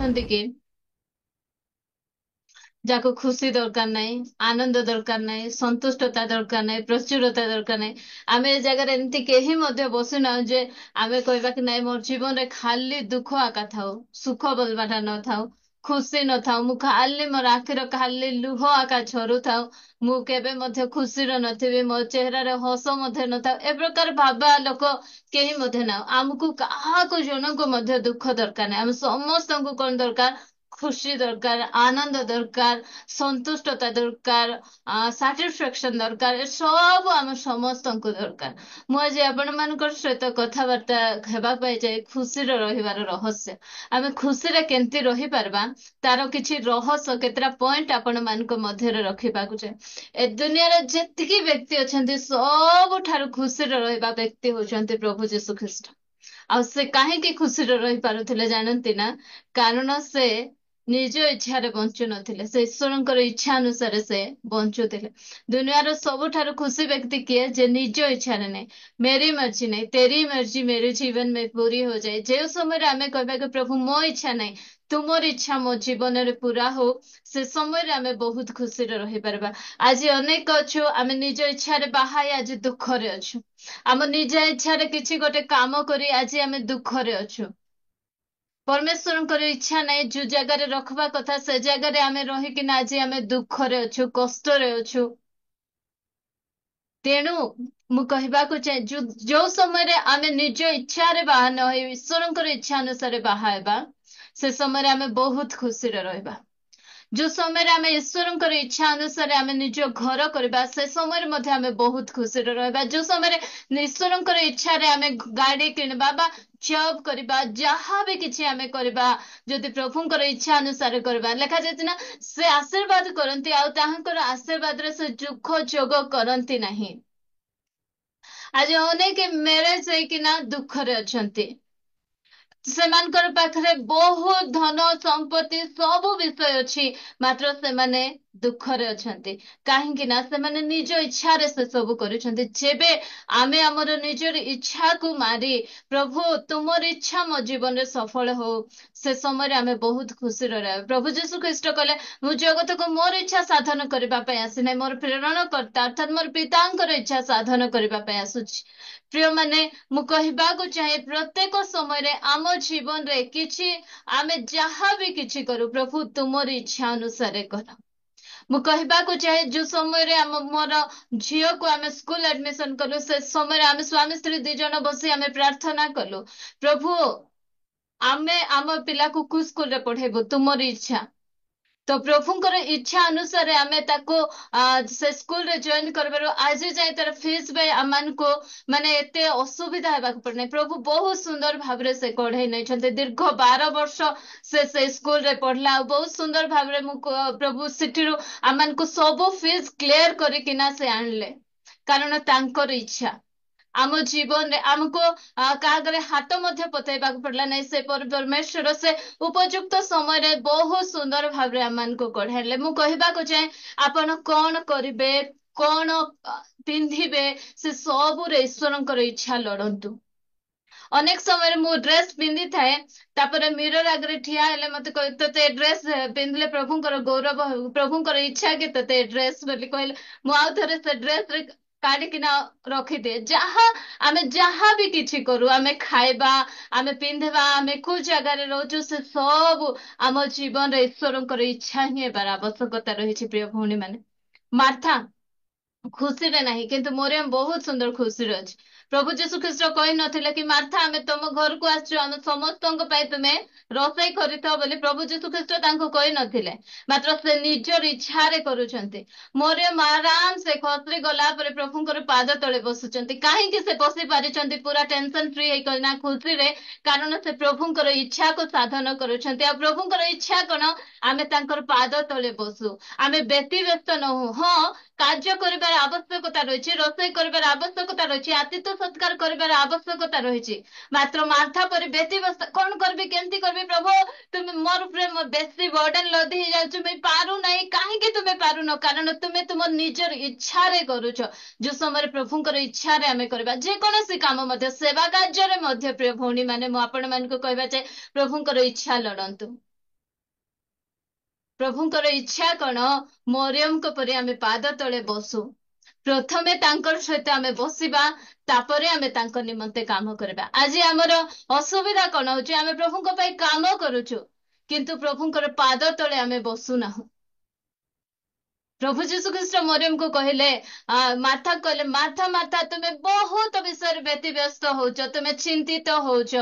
ଅଛନ୍ତି କି ଯାକୁ ଖୁସି ଦରକାର ନାହିଁ, ଆନନ୍ଦ ଦରକାର ନାହିଁ, ସନ୍ତୁଷ୍ଟତା ଦରକାର ନାହିଁ, ପ୍ରଚୁରତା ଦରକାର ନାହିଁ। ଆମେ ଏ ଜାଗାରେ ଏମିତି କେହି ମଧ୍ୟ ବସିନାହୁଁ ଯେ ଆମେ କହିବା କି ନାଇଁ ମୋର ଜୀବନରେ ଖାଲି ଦୁଃଖ ଆକା ଥାଉ, ସୁଖ ବୋଲବାଟା ନଥାଉ, ଖୁସି ନଥାଉ, ମୁଁ ଖାଲି ମୋର ଆଖିର ଖାଲି ଲୁହ ଆକା ଝରୁଥାଉ, ମୁଁ କେବେ ମଧ୍ୟ ଖୁସିର ନଥିବି, ମୋ ଚେହେରାରେ ହସ ମଧ୍ୟ ନଥାଉ, ଏ ପ୍ରକାର ଭାବା ଲୋକ କେହି ମଧ୍ୟ ନାହୁଁ। ଆମକୁ କାହାକୁ ଜଣଙ୍କୁ ମଧ୍ୟ ଦୁଃଖ ଦରକାର ନାହିଁ। ଆମେ ସମସ୍ତଙ୍କୁ କଣ ଦରକାର? ଖୁସି ଦରକାର, ଆନନ୍ଦ ଦରକାର, ସନ୍ତୁଷ୍ଟତା ଦରକାର, ସାଟିସ୍ଫାକ୍ସନ ଦରକାର, ଏ ସବୁ ଆମ ସମସ୍ତଙ୍କୁ ଦରକାର। ମୁଁ ଆଜି ଆପଣମାନଙ୍କ ସହିତ କଥାବାର୍ତ୍ତା ହେବା ପାଇଁ ଯାଇ ଖୁସିରେ ରହିବାର ରହସ୍ୟ, ଆମେ ଖୁସିରେ କେମିତି ରହିପାରିବା ତାର କିଛି ରହସ୍ୟ, କେତେଟା ପଏଣ୍ଟ ଆପଣ ମାନଙ୍କ ମଧ୍ୟରେ ରଖିବାକୁ ଚାହେଁ। ଏ ଦୁନିଆରେ ଯେତିକି ବ୍ୟକ୍ତି ଅଛନ୍ତି ସବୁଠାରୁ ଖୁସିରେ ରହିବା ବ୍ୟକ୍ତି ହଉଛନ୍ତି ପ୍ରଭୁ ଯୀଶୁ ଖ୍ରୀଷ୍ଟ। ଆଉ ସେ କାହିଁକି ଖୁସିରେ ରହିପାରୁଥିଲେ ଜାଣନ୍ତି ନା? କାରଣ ସେ ନିଜ ଇଚ୍ଛାରେ ବଞ୍ଚୁ ନଥିଲେ, ସେ ଈଶ୍ୱରଙ୍କର ଇଚ୍ଛା ଅନୁସାରେ ସେ ବଞ୍ଚୁଥିଲେ। ଦୁନିଆର ସବୁଠାରୁ ଖୁସି ବ୍ୟକ୍ତି କିଏ? ଯେ ନିଜ ଇଚ୍ଛାରେ ନାହିଁ, मेरी मर्जी नहीं तेरी मर्जी मेरे जीवन में पूरी हो जाए। ଯେଉଁ ସମୟରେ ଆମେ କହିବା କି ପ୍ରଭୁ ମୋ ଇଚ୍ଛା ନାହିଁ, ତୁମର ଇଚ୍ଛା ମୋ ଜୀବନରେ ପୁରା ହଉ, ସେ ସମୟରେ ଆମେ ବହୁତ ଖୁସିରେ ରହିପାରିବା। ଆଜି ଅନେକ ଅଛୁ ଆମେ ନିଜ ଇଚ୍ଛାରେ ବାହା ହେଇ ଆଜି ଦୁଃଖରେ ଅଛୁ। ଆମ ନିଜ ଇଚ୍ଛାରେ କିଛି ଗୋଟେ କାମ କରି ଆଜି ଆମେ ଦୁଃଖରେ ଅଛୁ। ପରମେଶ୍ୱରଙ୍କର ଇଚ୍ଛା ନାହିଁ ଯୋଉ ଜାଗାରେ ରଖବା କଥା ସେ ଜାଗାରେ ଆମେ ରହିକିନା ଆଜି ଆମେ ଦୁଃଖରେ ଅଛୁ, କଷ୍ଟରେ ଅଛୁ। ତେଣୁ ମୁଁ କହିବାକୁ ଚାହେଁ ଯୋଉ ସମୟରେ ଆମେ ନିଜ ଇଚ୍ଛାରେ ବାହା ନ ହେଇ ଈଶ୍ୱରଙ୍କର ଇଚ୍ଛା ଅନୁସାରେ ବାହା ହେବା, ସେ ସମୟରେ ଆମେ ବହୁତ ଖୁସିରେ ରହିବା। ଯୋଉ ସମୟରେ ଆମେ ଈଶ୍ୱରଙ୍କର ଇଚ୍ଛା ଅନୁସାରେ ଆମେ ନିଜ ଘର କରିବା, ସେ ସମୟରେ ମଧ୍ୟ ଆମେ ବହୁତ ଖୁସିରେ ରହିବା। ଯୋଉ ସମୟରେ ଈଶ୍ୱରଙ୍କର ଇଚ୍ଛାରେ ଆମେ ଗାଡି କିଣିବା ବା ଜବ୍ କରିବା, ଯାହା ବି କିଛି ଆମେ କରିବା, ଯଦି ପ୍ରଭୁଙ୍କର ଇଚ୍ଛା ଅନୁସାରେ କରିବା, ଲେଖାଯାଇଛି ନା ସେ ଆଶୀର୍ବାଦ କରନ୍ତି ଆଉ ତାହାଙ୍କର ଆଶୀର୍ବାଦରେ ସେ ଦୁଃଖ ଯୋଗ କରନ୍ତି ନାହିଁ। ଆଜି ଅନେକ ମ୍ୟାରେଜ ହେଇକିନା ଦୁଃଖରେ ଅଛନ୍ତି। ସେମାନଙ୍କର ପାଖରେ ବହୁତ ଧନ ସମ୍ପତ୍ତି ସବୁ ବିଷୟ ଅଛି, ମାତ୍ର ସେମାନେ ଦୁଃଖରେ ଅଛନ୍ତି। କାହିଁକି ନା ସେମାନେ ନିଜ ଇଚ୍ଛାରେ ସେ ସବୁ କରୁଛନ୍ତି। ଯେବେ ଆମେ ଆମର ନିଜର ଇଚ୍ଛାକୁ ମାରି ପ୍ରଭୁ ତୁମର ଇଚ୍ଛା ମୋ ଜୀବନରେ ସଫଳ ହଉ, ସେ ସମୟରେ ଆମେ ବହୁତ ଖୁସିରେ ରହିବା। ପ୍ରଭୁ ଯୀଶୁ ଖ୍ରୀଷ୍ଟ କହିଲେ ମୁଁ ଜଗତକୁ ମୋର ଇଚ୍ଛା ସାଧନ କରିବା ପାଇଁ ଆସିନାହିଁ, ମୋର ପ୍ରେରଣକର୍ତ୍ତା ଅର୍ଥାତ ମୋର ପିତାଙ୍କର ଇଚ୍ଛା ସାଧନ କରିବା ପାଇଁ ଆସୁଛି। ପ୍ରିୟମାନେ, ମୁଁ କହିବାକୁ ଚାହେଁ ପ୍ରତ୍ୟେକ ସମୟରେ ଆମ ଜୀବନରେ କିଛି ଆମେ ଯାହା ବି କିଛି କରୁ ପ୍ରଭୁ ତୁମର ଇଚ୍ଛା ଅନୁସାରେ କର। ମୁଁ କହିବାକୁ ଚାହେଁ ଯୋଉ ସମୟରେ ମୋର ଝିଅକୁ ଆମେ ସ୍କୁଲ ଆଡମିସନ କଲୁ, ସେ ସମୟରେ ଆମେ ସ୍ୱାମୀ ସ୍ତ୍ରୀ 2 ଜଣ ବସି ଆମେ ପ୍ରାର୍ଥନା କଲୁ, ପ୍ରଭୁ ଆମେ ଆମ ପିଲାକୁ କୋଉ ସ୍କୁଲରେ ପଢେଇବୁ, ତୁମର ଇଚ୍ଛା। ତ ପ୍ରଭୁଙ୍କର ଇଚ୍ଛା ଅନୁସାରେ ଆମେ ତାକୁ ସେ ସ୍କୁଲରେ ଜଏନ କରିବାରୁ ଆଜି ଯାଏ ତାର ଫିସ୍ ପାଇଁ ଆମମାନଙ୍କୁ ମାନେ ଏତେ ଅସୁବିଧା ହେବାକୁ ପଡିନାହିଁ। ପ୍ରଭୁ ବହୁତ ସୁନ୍ଦର ଭାବରେ ସେ କଢେଇ ନେଇଛନ୍ତି। ଦୀର୍ଘ 12 ବର୍ଷ ସେ ସ୍କୁଲରେ ପଢିଲା ଆଉ ବହୁତ ସୁନ୍ଦର ଭାବରେ ମୁଁ ପ୍ରଭୁ ସେଠିରୁ ଆମମାନଙ୍କୁ ସବୁ ଫିସ୍ କ୍ଲିୟର କରିକିନା ସେ ଆଣିଲେ, କାରଣ ତାଙ୍କର ଇଚ୍ଛା। ଆମ ଜୀବନରେ ଆମକୁ କାହା ଆଗରେ ହାତ ମଧ୍ୟ ପତେଇବାକୁ ପଡିଲା ନାହିଁ। ସେ ପରମେଶ୍ୱର ସେ ଉପଯୁକ୍ତ ସମୟରେ ବହୁତ ସୁନ୍ଦର ଭାବରେ ଆମମାନଙ୍କୁ କଢାଇଲେ। ମୁଁ କହିବାକୁ ଚାହେଁ ଆପଣ କଣ କରିବେ, କଣ ପିନ୍ଧିବେ, ସେ ସବୁରେ ଈଶ୍ୱରଙ୍କର ଇଚ୍ଛା ଲଢନ୍ତୁ। ଅନେକ ସମୟରେ ମୁଁ ଡ୍ରେସ ପିନ୍ଧିଥାଏ, ତାପରେ ମିରର ଆଗରେ ଠିଆ ହେଲେ ମତେ କହେ ତତେ ଡ୍ରେସ ପିନ୍ଧିଲେ ପ୍ରଭୁଙ୍କର ଗୌରବ ହଉ, ପ୍ରଭୁଙ୍କର ଇଚ୍ଛା କି ତତେ ଡ୍ରେସ ବୋଲି କହିଲେ ମୁଁ ଆଉ ଥରେ ସେ ଡ୍ରେସ ରେ କାଢିକିନା ରଖିଦିଏ। ଆମେ ଯାହା ବି କିଛି କରୁ, ଆମେ ଖାଇବା, ଆମେ ପିନ୍ଧିବା, ଆମେ କୋଉ ଜାଗାରେ ରହୁଛୁ, ସେ ସବୁ ଆମ ଜୀବନରେ ଈଶ୍ୱରଙ୍କର ଇଚ୍ଛା ହିଁ ହେବାର ଆବଶ୍ୟକତା ରହିଛି। ପ୍ରିୟ ଭଉଣୀ ମାନେ, ମାର୍ଥା ଖୁସିରେ ନାହିଁ କିନ୍ତୁ ମରିୟମ ବହୁତ ସୁନ୍ଦର ଖୁସିରେ ଅଛି। ପ୍ରଭୁ ଯୀଶୁ ଖ୍ରୀଷ୍ଟ କହିନଥିଲେ କି ମାର୍ଥା ଆମେ ତମ ଘରକୁ ଆସିଛୁ, ଆମେ ସମସ୍ତଙ୍କ ପାଇଁ ତୁମେ ରୋଷେଇ କରିଥାଅ ବୋଲି ପ୍ରଭୁ ଯୀଶୁ ଖ୍ରୀଷ୍ଟ ତାଙ୍କୁ କହିନଥିଲେ, ମାତ୍ର ସେ ନିଜର ଇଚ୍ଛାରେ କରୁଛନ୍ତି। ମରିୟମ ଆରାମ ସେ ଖସରି ଗଲା ପରେ ପ୍ରଭୁଙ୍କର ପାଦ ତଳେ ବସୁଛନ୍ତି। କାହିଁକି ସେ ବସି ପାରିଛନ୍ତି ପୁରା ଟେନସନ ଫ୍ରି ହେଇକି ନା ଖୁସିରେ? କାରଣ ସେ ପ୍ରଭୁଙ୍କର ଇଚ୍ଛାକୁ ସାଧନ କରୁଛନ୍ତି। ଆଉ ପ୍ରଭୁଙ୍କର ଇଚ୍ଛା କଣ? ଆମେ ତାଙ୍କର ପାଦ ତଳେ ବସୁ, ଆମେ ବ୍ୟତିବ୍ୟସ୍ତ ନ ହଉ। ହଁ, କାର୍ଯ୍ୟ କରିବାର ଆବଶ୍ୟକତା ରହିଛି, ରୋଷେଇ କରିବାର ଆବଶ୍ୟକତା ରହିଛି, ଆତିଥ୍ୟ ସତ୍କାର କରିବାର ଆବଶ୍ୟକତା ରହିଛି, ମାତ୍ର ମାର୍ଥା ପରି ବ୍ୟତିବ୍ୟସ୍ତ କଣ କରିବି, କେମିତି କରିବି, ପ୍ରଭୁ ତୁମେ ମୋର ଉପରେ ବେଶୀ ବର୍ଡନ ଲଦି ହେଇଯାଉଛି, ମୁଁ ପାରୁନାହିଁ। କାହିଁକି ତୁମେ ପାରୁନ? କାରଣ ତୁମେ ତୁମ ନିଜର ଇଚ୍ଛାରେ କରୁଛ। ଯୋଉ ସମୟରେ ପ୍ରଭୁଙ୍କର ଇଚ୍ଛାରେ ଆମେ କରିବା ଯେକୌଣସି କାମ, ମଧ୍ୟ ସେବା କାର୍ଯ୍ୟରେ ମଧ୍ୟ ପ୍ରିୟ ଭଉଣୀ ମାନେ ମୁଁ ଆପଣ ମାନଙ୍କୁ କହିବା ଯେ ପ୍ରଭୁଙ୍କର ଇଚ୍ଛା ଲଢନ୍ତୁ। ପ୍ରଭୁଙ୍କର ଇଚ୍ଛା କଣ? ମରିୟମଙ୍କ ପରି ଆମେ ପାଦ ତଳେ ବସୁ। ପ୍ରଥମେ ତାଙ୍କର ସହିତ ଆମେ ବସିବା, ତାପରେ ଆମେ ତାଙ୍କ ନିମନ୍ତେ କାମ କରିବା। ଆଜି ଆମର ଅସୁବିଧା କଣ ହଉଛି? ଆମେ ପ୍ରଭୁଙ୍କ ପାଇଁ କାମ କରୁଛୁ, କିନ୍ତୁ ପ୍ରଭୁଙ୍କର ପାଦ ତଳେ ଆମେ ବସୁନାହୁଁ। ପ୍ରଭୁ ଯୀଶୁ ଖ୍ରୀଷ୍ଟ ମରିୟମକୁ କହିଲେ, ମାର୍ଥା କହିଲେ, ମାର୍ଥା ମାର୍ଥା, ତୁମେ ବହୁତ ବିଷୟରେ ବ୍ୟତିବ୍ୟସ୍ତ ହଉଛ, ତୁମେ ଚିନ୍ତିତ ହଉଛ,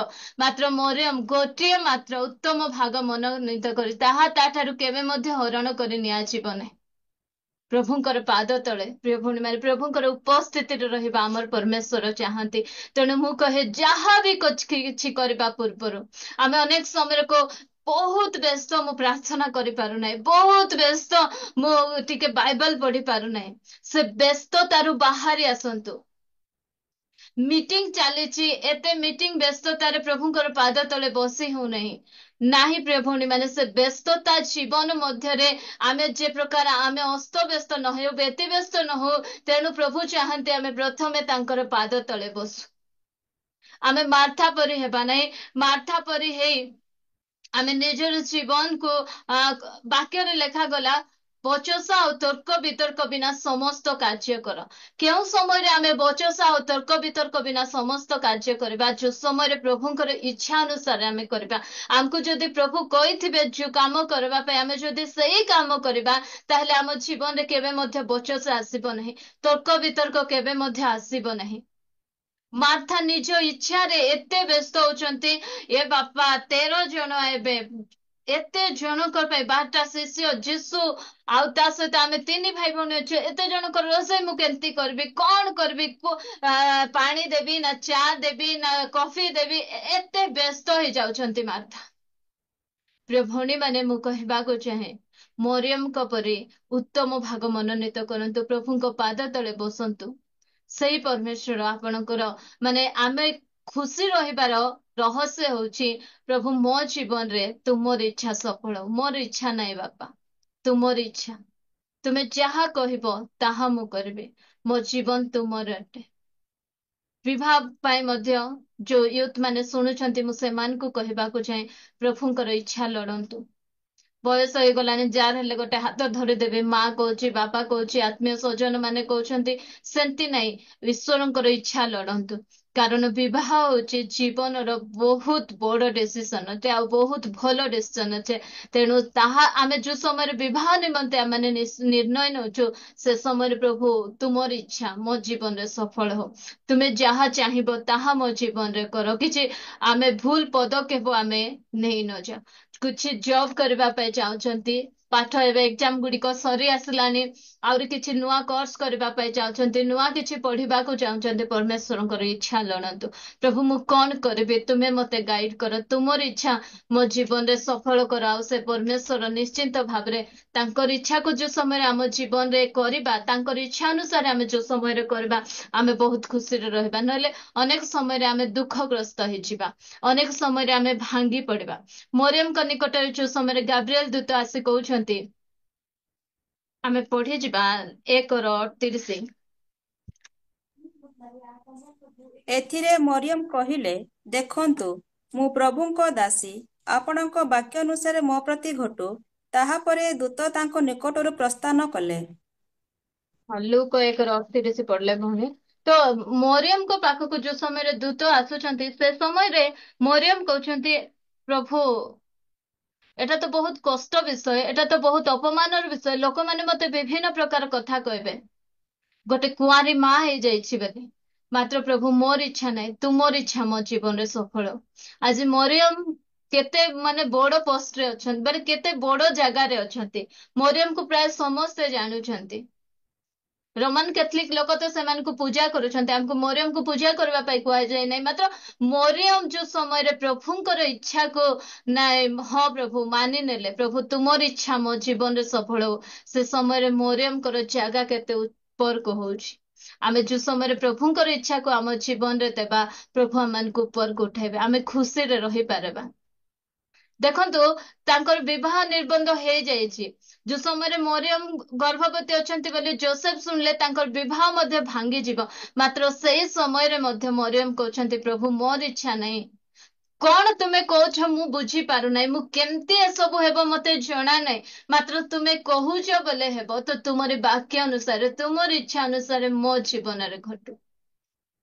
ମାତ୍ର ମରିୟମ ଗୋଟିଏ ମାତ୍ର ଉତ୍ତମ ଭାଗ ମନୋନୀତ କରି ତାହା ତାଠାରୁ କେବେ ମଧ୍ୟ ହରଣ କରି ନିଆଯିବ ନାହିଁ। ପ୍ରଭୁଙ୍କର ପାଦ ତଳେ ପ୍ରିୟ ଭଉଣୀମାନେ, ପ୍ରଭୁଙ୍କର ଉପସ୍ଥିତିରେ ରହିବା ଆମର ପରମେଶ୍ୱର ଚାହାନ୍ତି। ତେଣୁ ମୁଁ କହେ, ଯାହା ବି କିଛି କରିବା ପୂର୍ବରୁ ଆମେ ଅନେକ ସମୟରେ ବହୁତ ବ୍ୟସ୍ତ, ମୁଁ ପ୍ରାର୍ଥନା କରିପାରୁନାହିଁ, ବହୁତ ବ୍ୟସ୍ତ, ମୁଁ ଟିକେ ବାଇବଲ ପଢି ପାରୁନାହିଁ। ସେ ବ୍ୟସ୍ତତାରୁ ବାହାରି ଆସନ୍ତୁ। ମିଟିଂ ଚାଲିଛି, ଏତେ ମିଟିଂ ବ୍ୟସ୍ତତାରେ ପ୍ରଭୁଙ୍କର ପାଦ ତଳେ ବସି ହଉନାହିଁ। ନାହିଁ ପ୍ରିୟ ଭଉଣୀ ମାନେ, ସେ ବ୍ୟସ୍ତତା ଜୀବନ ମଧ୍ୟରେ ଆମେ ଯେ ପ୍ରକାର ଆମେ ଅସ୍ତବ୍ୟସ୍ତ ନ ହଉ, ବ୍ୟତିବ୍ୟସ୍ତ ନ ହଉ। ତେଣୁ ପ୍ରଭୁ ଚାହାନ୍ତି ଆମେ ପ୍ରଥମେ ତାଙ୍କର ପାଦ ତଳେ ବସୁ। ଆମେ ମାର୍ଥା ପରି ହେବା ନାହିଁ। ମାର୍ଥା ପରି ହେଇ ଆମେ ନିଜର ଜୀବନକୁ, ବାକ୍ୟରେ ଲେଖାଗଲା, ବଚସା ଆଉ ତର୍କ ବିତର୍କ ବିନା ସମସ୍ତ କାର୍ଯ୍ୟ କର। କେଉଁ ସମୟରେ ଆମେ ବଚସା ଆଉ ତର୍କ ବିତର୍କ ବିନା ସମସ୍ତ କାର୍ଯ୍ୟ କରିବା? ଯୋଉ ସମୟରେ ପ୍ରଭୁଙ୍କର ଇଚ୍ଛା ଅନୁସାରେ ଆମେ କରିବା। ଆମକୁ ଯଦି ପ୍ରଭୁ କହିଥିବେ ଯୋଉ କାମ କରିବା ପାଇଁ, ଆମେ ଯଦି ସେଇ କାମ କରିବା, ତାହେଲେ ଆମ ଜୀବନରେ କେବେ ମଧ୍ୟ ବଚସା ଆସିବ ନାହିଁ, ତର୍କ ବିତର୍କ କେବେ ମଧ୍ୟ ଆସିବ ନାହିଁ। ମାର୍ଥା ନିଜ ଇଚ୍ଛାରେ ଏତେ ବ୍ୟସ୍ତ ହଉଛନ୍ତି। ଏ ବାପା, 13 ଜଣ, ଏବେ ଏତେ ଜଣଙ୍କ ପାଇଁ 12ଟା ଶିଷ୍ୟ, ଯୀଶୁ ଆଉ ତା ସହିତ ଆମେ 3 ଭାଇ ଭଉଣୀ ଅଛୁ। ଏତେ ଜଣଙ୍କର ରୋଷେଇ ମୁଁ କେମିତି କରିବି, କଣ କରିବି, ପାଣି ଦେବି ନା ଚା ଦେବି ନା କଫି ଦେବି, ଏତେ ବ୍ୟସ୍ତ ହେଇଯାଉଛନ୍ତି ମାର୍ଥା। ପ୍ରିୟ ଭଉଣୀ ମାନେ, ମୁଁ କହିବାକୁ ଚାହେଁ, ମରିୟମଙ୍କ ପରି ଉତ୍ତମ ଭାଗ ମନୋନୀତ କରନ୍ତୁ, ପ୍ରଭୁଙ୍କ ପାଦ ତଳେ ବସନ୍ତୁ। ସେଇ ପରମେଶ୍ୱର ଆପଣଙ୍କର, ମାନେ ଆମେ ଖୁସି ରହିବାର ରହସ୍ୟ ହଉଛି, ପ୍ରଭୁ ମୋ ଜୀବନରେ ତୁମର ଇଚ୍ଛା ସଫଳ ହଉ। ମୋର ଇଚ୍ଛା ନାହିଁ ବାପା, ତୁମର ଇଚ୍ଛା। ତୁମେ ଯାହା କହିବ ତାହା ମୁଁ କରିବି। ମୋ ଜୀବନ ତୁମର ଅଟେ। ବିବାହ ପାଇଁ ମଧ୍ୟ ଯୋଉ ୟୁଥ ମାନେ ଶୁଣୁଛନ୍ତି, ମୁଁ ସେମାନଙ୍କୁ କହିବାକୁ ଚାହେଁ, ପ୍ରଭୁଙ୍କର ଇଚ୍ଛା ଲଢନ୍ତୁ। ବୟସ ହେଇଗଲାଣି, ଯାହାର ହେଲେ ଗୋଟେ ହାତ ଧରିଦେବେ। ମା କହୁଛି, ବାପା କହୁଛି, ଆତ୍ମୀୟ ସ୍ୱଜନ ମାନେ କହୁଛନ୍ତି, ସେମିତି ନାହିଁ। ଈଶ୍ୱରଙ୍କର ଇଚ୍ଛା ଲଢନ୍ତୁ। କାରଣ ବିବାହ ହଉଛି ଜୀବନର ବହୁତ ବଡ ଡିସିସନ ଅଟେ, ଆଉ ବହୁତ ଭଲ ଡିସିସନ ଅଟେ। ତେଣୁ ତାହା ଆମେ ଯୋଉ ସମୟରେ ବିବାହ ନିମନ୍ତେ ଆମେ ନିର୍ଣ୍ଣୟ ନେଉଛୁ, ସେ ସମୟରେ ପ୍ରଭୁ ତୁମର ଇଚ୍ଛା ମୋ ଜୀବନରେ ସଫଳ ହଉ। ତୁମେ ଯାହା ଚାହିଁବ ତାହା ମୋ ଜୀବନରେ କର। କିଛି ଆମେ ଭୁଲ ପଦକ୍ଷେପ ଆମେ ନେଇ ନଯାଉ। କିଛି ଜବ୍ କରିବା ପାଇଁ ଚାହୁଁଛନ୍ତି, ପାଠ ଏବେ ଏକ୍ଜାମ ଗୁଡିକ ସରି ଆସିଲାଣି, ଆହୁରି କିଛି ନୂଆ କୋର୍ସ କରିବା ପାଇଁ ଚାହୁଁଛନ୍ତି, ନୂଆ କିଛି ପଢିବାକୁ ଚାହୁଁଛନ୍ତି, ପରମେଶ୍ୱରଙ୍କର ଇଚ୍ଛା ଲଢନ୍ତୁ। ପ୍ରଭୁ ମୁଁ କଣ କରିବି, ତୁମେ ମତେ ଗାଇଡ କର, ତୁମର ଇଚ୍ଛା ମୋ ଜୀବନରେ ସଫଳ କର। ଆଉ ସେ ପରମେଶ୍ୱର ନିଶ୍ଚିନ୍ତ ଭାବରେ ତାଙ୍କର ଇଚ୍ଛାକୁ ଯୋଉ ସମୟରେ ଆମ ଜୀବନରେ କରିବା, ତାଙ୍କର ଇଚ୍ଛା ଅନୁସାରେ ଆମେ ଯୋଉ ସମୟରେ କରିବା, ଆମେ ବହୁତ ଖୁସିରେ ରହିବା। ନହେଲେ ଅନେକ ସମୟରେ ଆମେ ଦୁଃଖଗ୍ରସ୍ତ ହେଇଯିବା, ଅନେକ ସମୟରେ ଆମେ ଭାଙ୍ଗି ପଡିବା। ମରିୟମଙ୍କ ନିକଟରେ ଯୋଉ ସମୟରେ ଗାବ୍ରିଏଲ ଦୂତ ଆସି କହୁଛନ୍ତି, ଆମେ ପଢିଯିବା 1:38। ଏଥିରେ ମରିୟମ କହିଲେ, ଦେଖନ୍ତୁ, ମୁଁ ପ୍ରଭୁଙ୍କ ଦାସୀ, ଆପଣଙ୍କ ବାକ୍ୟ ଅନୁସାରେ ମୋ ପ୍ରତି ଘଟୁ। ତାହାପରେ ଦୂତ ତାଙ୍କ ନିକଟରୁ ପ୍ରସ୍ଥାନ କଲେ। ଲୁକ 1:38 ପଢିଲେ ଭଉଣୀ। ତ ମରିୟମଙ୍କ ପାଖକୁ ଯୋଉ ସମୟରେ ଦୂତ ଆସୁଛନ୍ତି, ସେ ସମୟରେ ମରିୟମ କହୁଛନ୍ତି, ପ୍ରଭୁ ଏଟା ତ ବହୁତ କଷ୍ଟ ବିଷୟ, ଏଟା ତ ବହୁତ ଅପମାନର ବିଷୟ, ଲୋକମାନେ ମତେ ବିଭିନ୍ନ ପ୍ରକାର କଥା କହିବେ, ଗୋଟେ କୁଆଁରୀ ମା ହେଇଯାଇଛି ବୋଲି। ମାତ୍ର ପ୍ରଭୁ ମୋର ଇଚ୍ଛା ନାହିଁ, ତୁମର ଇଚ୍ଛା ମୋ ଜୀବନରେ ସଫଳ। ଆଜି ମରିୟମ କେତେ ମାନେ ବଡ ପୋଷ୍ଟରେ ଅଛନ୍ତି, ମାନେ କେତେ ବଡ ଜାଗାରେ ଅଛନ୍ତି। ମରିୟମକୁ ପ୍ରାୟ ସମସ୍ତେ ଜାଣୁଛନ୍ତି। ରୋମାନ କ୍ୟାଥଲିକ ଲୋକ ତ ସେମାନଙ୍କୁ ପୂଜା କରୁଛନ୍ତି, ଆମକୁ ମରିୟମକୁ ପୂଜା କରିବା ପାଇଁ କୁହାଯାଏ ନାହିଁ। ମାତ୍ର ମରିୟମ ଯୋଉ ସମୟରେ ପ୍ରଭୁଙ୍କର ଇଚ୍ଛାକୁ ନାଇଁ, ହଁ ପ୍ରଭୁ ମାନି ନେଲେ, ପ୍ରଭୁ ତୁମର ଇଚ୍ଛା ମୋ ଜୀବନରେ ସଫଳ ହଉ, ସେ ସମୟରେ ମରିୟମଙ୍କର ଜାଗା କେତେ ଉପରକୁ ହଉଛି। ଆମେ ଯୋଉ ସମୟରେ ପ୍ରଭୁଙ୍କର ଇଚ୍ଛାକୁ ଆମ ଜୀବନରେ ଦେବା, ପ୍ରଭୁ ଆମମାନଙ୍କୁ ଉପରକୁ ଉଠାଇବେ, ଆମେ ଖୁସିରେ ରହିପାରିବା। ଦେଖନ୍ତୁ, ତାଙ୍କର ବିବାହ ନିର୍ବନ୍ଧ ହେଇଯାଇଛି। ଯୋଉ ସମୟରେ ମରିୟମ ଗର୍ଭବତୀ ଅଛନ୍ତି ବୋଲି ଯୋସେଫ ଶୁଣିଲେ, ତାଙ୍କର ବିବାହ ମଧ୍ୟ ଭାଙ୍ଗିଯିବ। ମାତ୍ର ସେଇ ସମୟରେ ମଧ୍ୟ ମରିୟମ କହୁଛନ୍ତି, ପ୍ରଭୁ ମୋର ଇଚ୍ଛା ନାହିଁ, କଣ ତୁମେ କହୁଛ ମୁଁ ବୁଝିପାରୁନାହିଁ, ମୁଁ କେମିତି ଏସବୁ ହେବ ମତେ ଜଣା ନାହିଁ, ମାତ୍ର ତୁମେ କହୁଛ ବୋଲେ ହେବ, ତ ତୁମରି ବାକ୍ୟ ଅନୁସାରେ ତୁମର ଇଚ୍ଛା ଅନୁସାରେ ମୋ ଜୀବନରେ ଘଟୁ।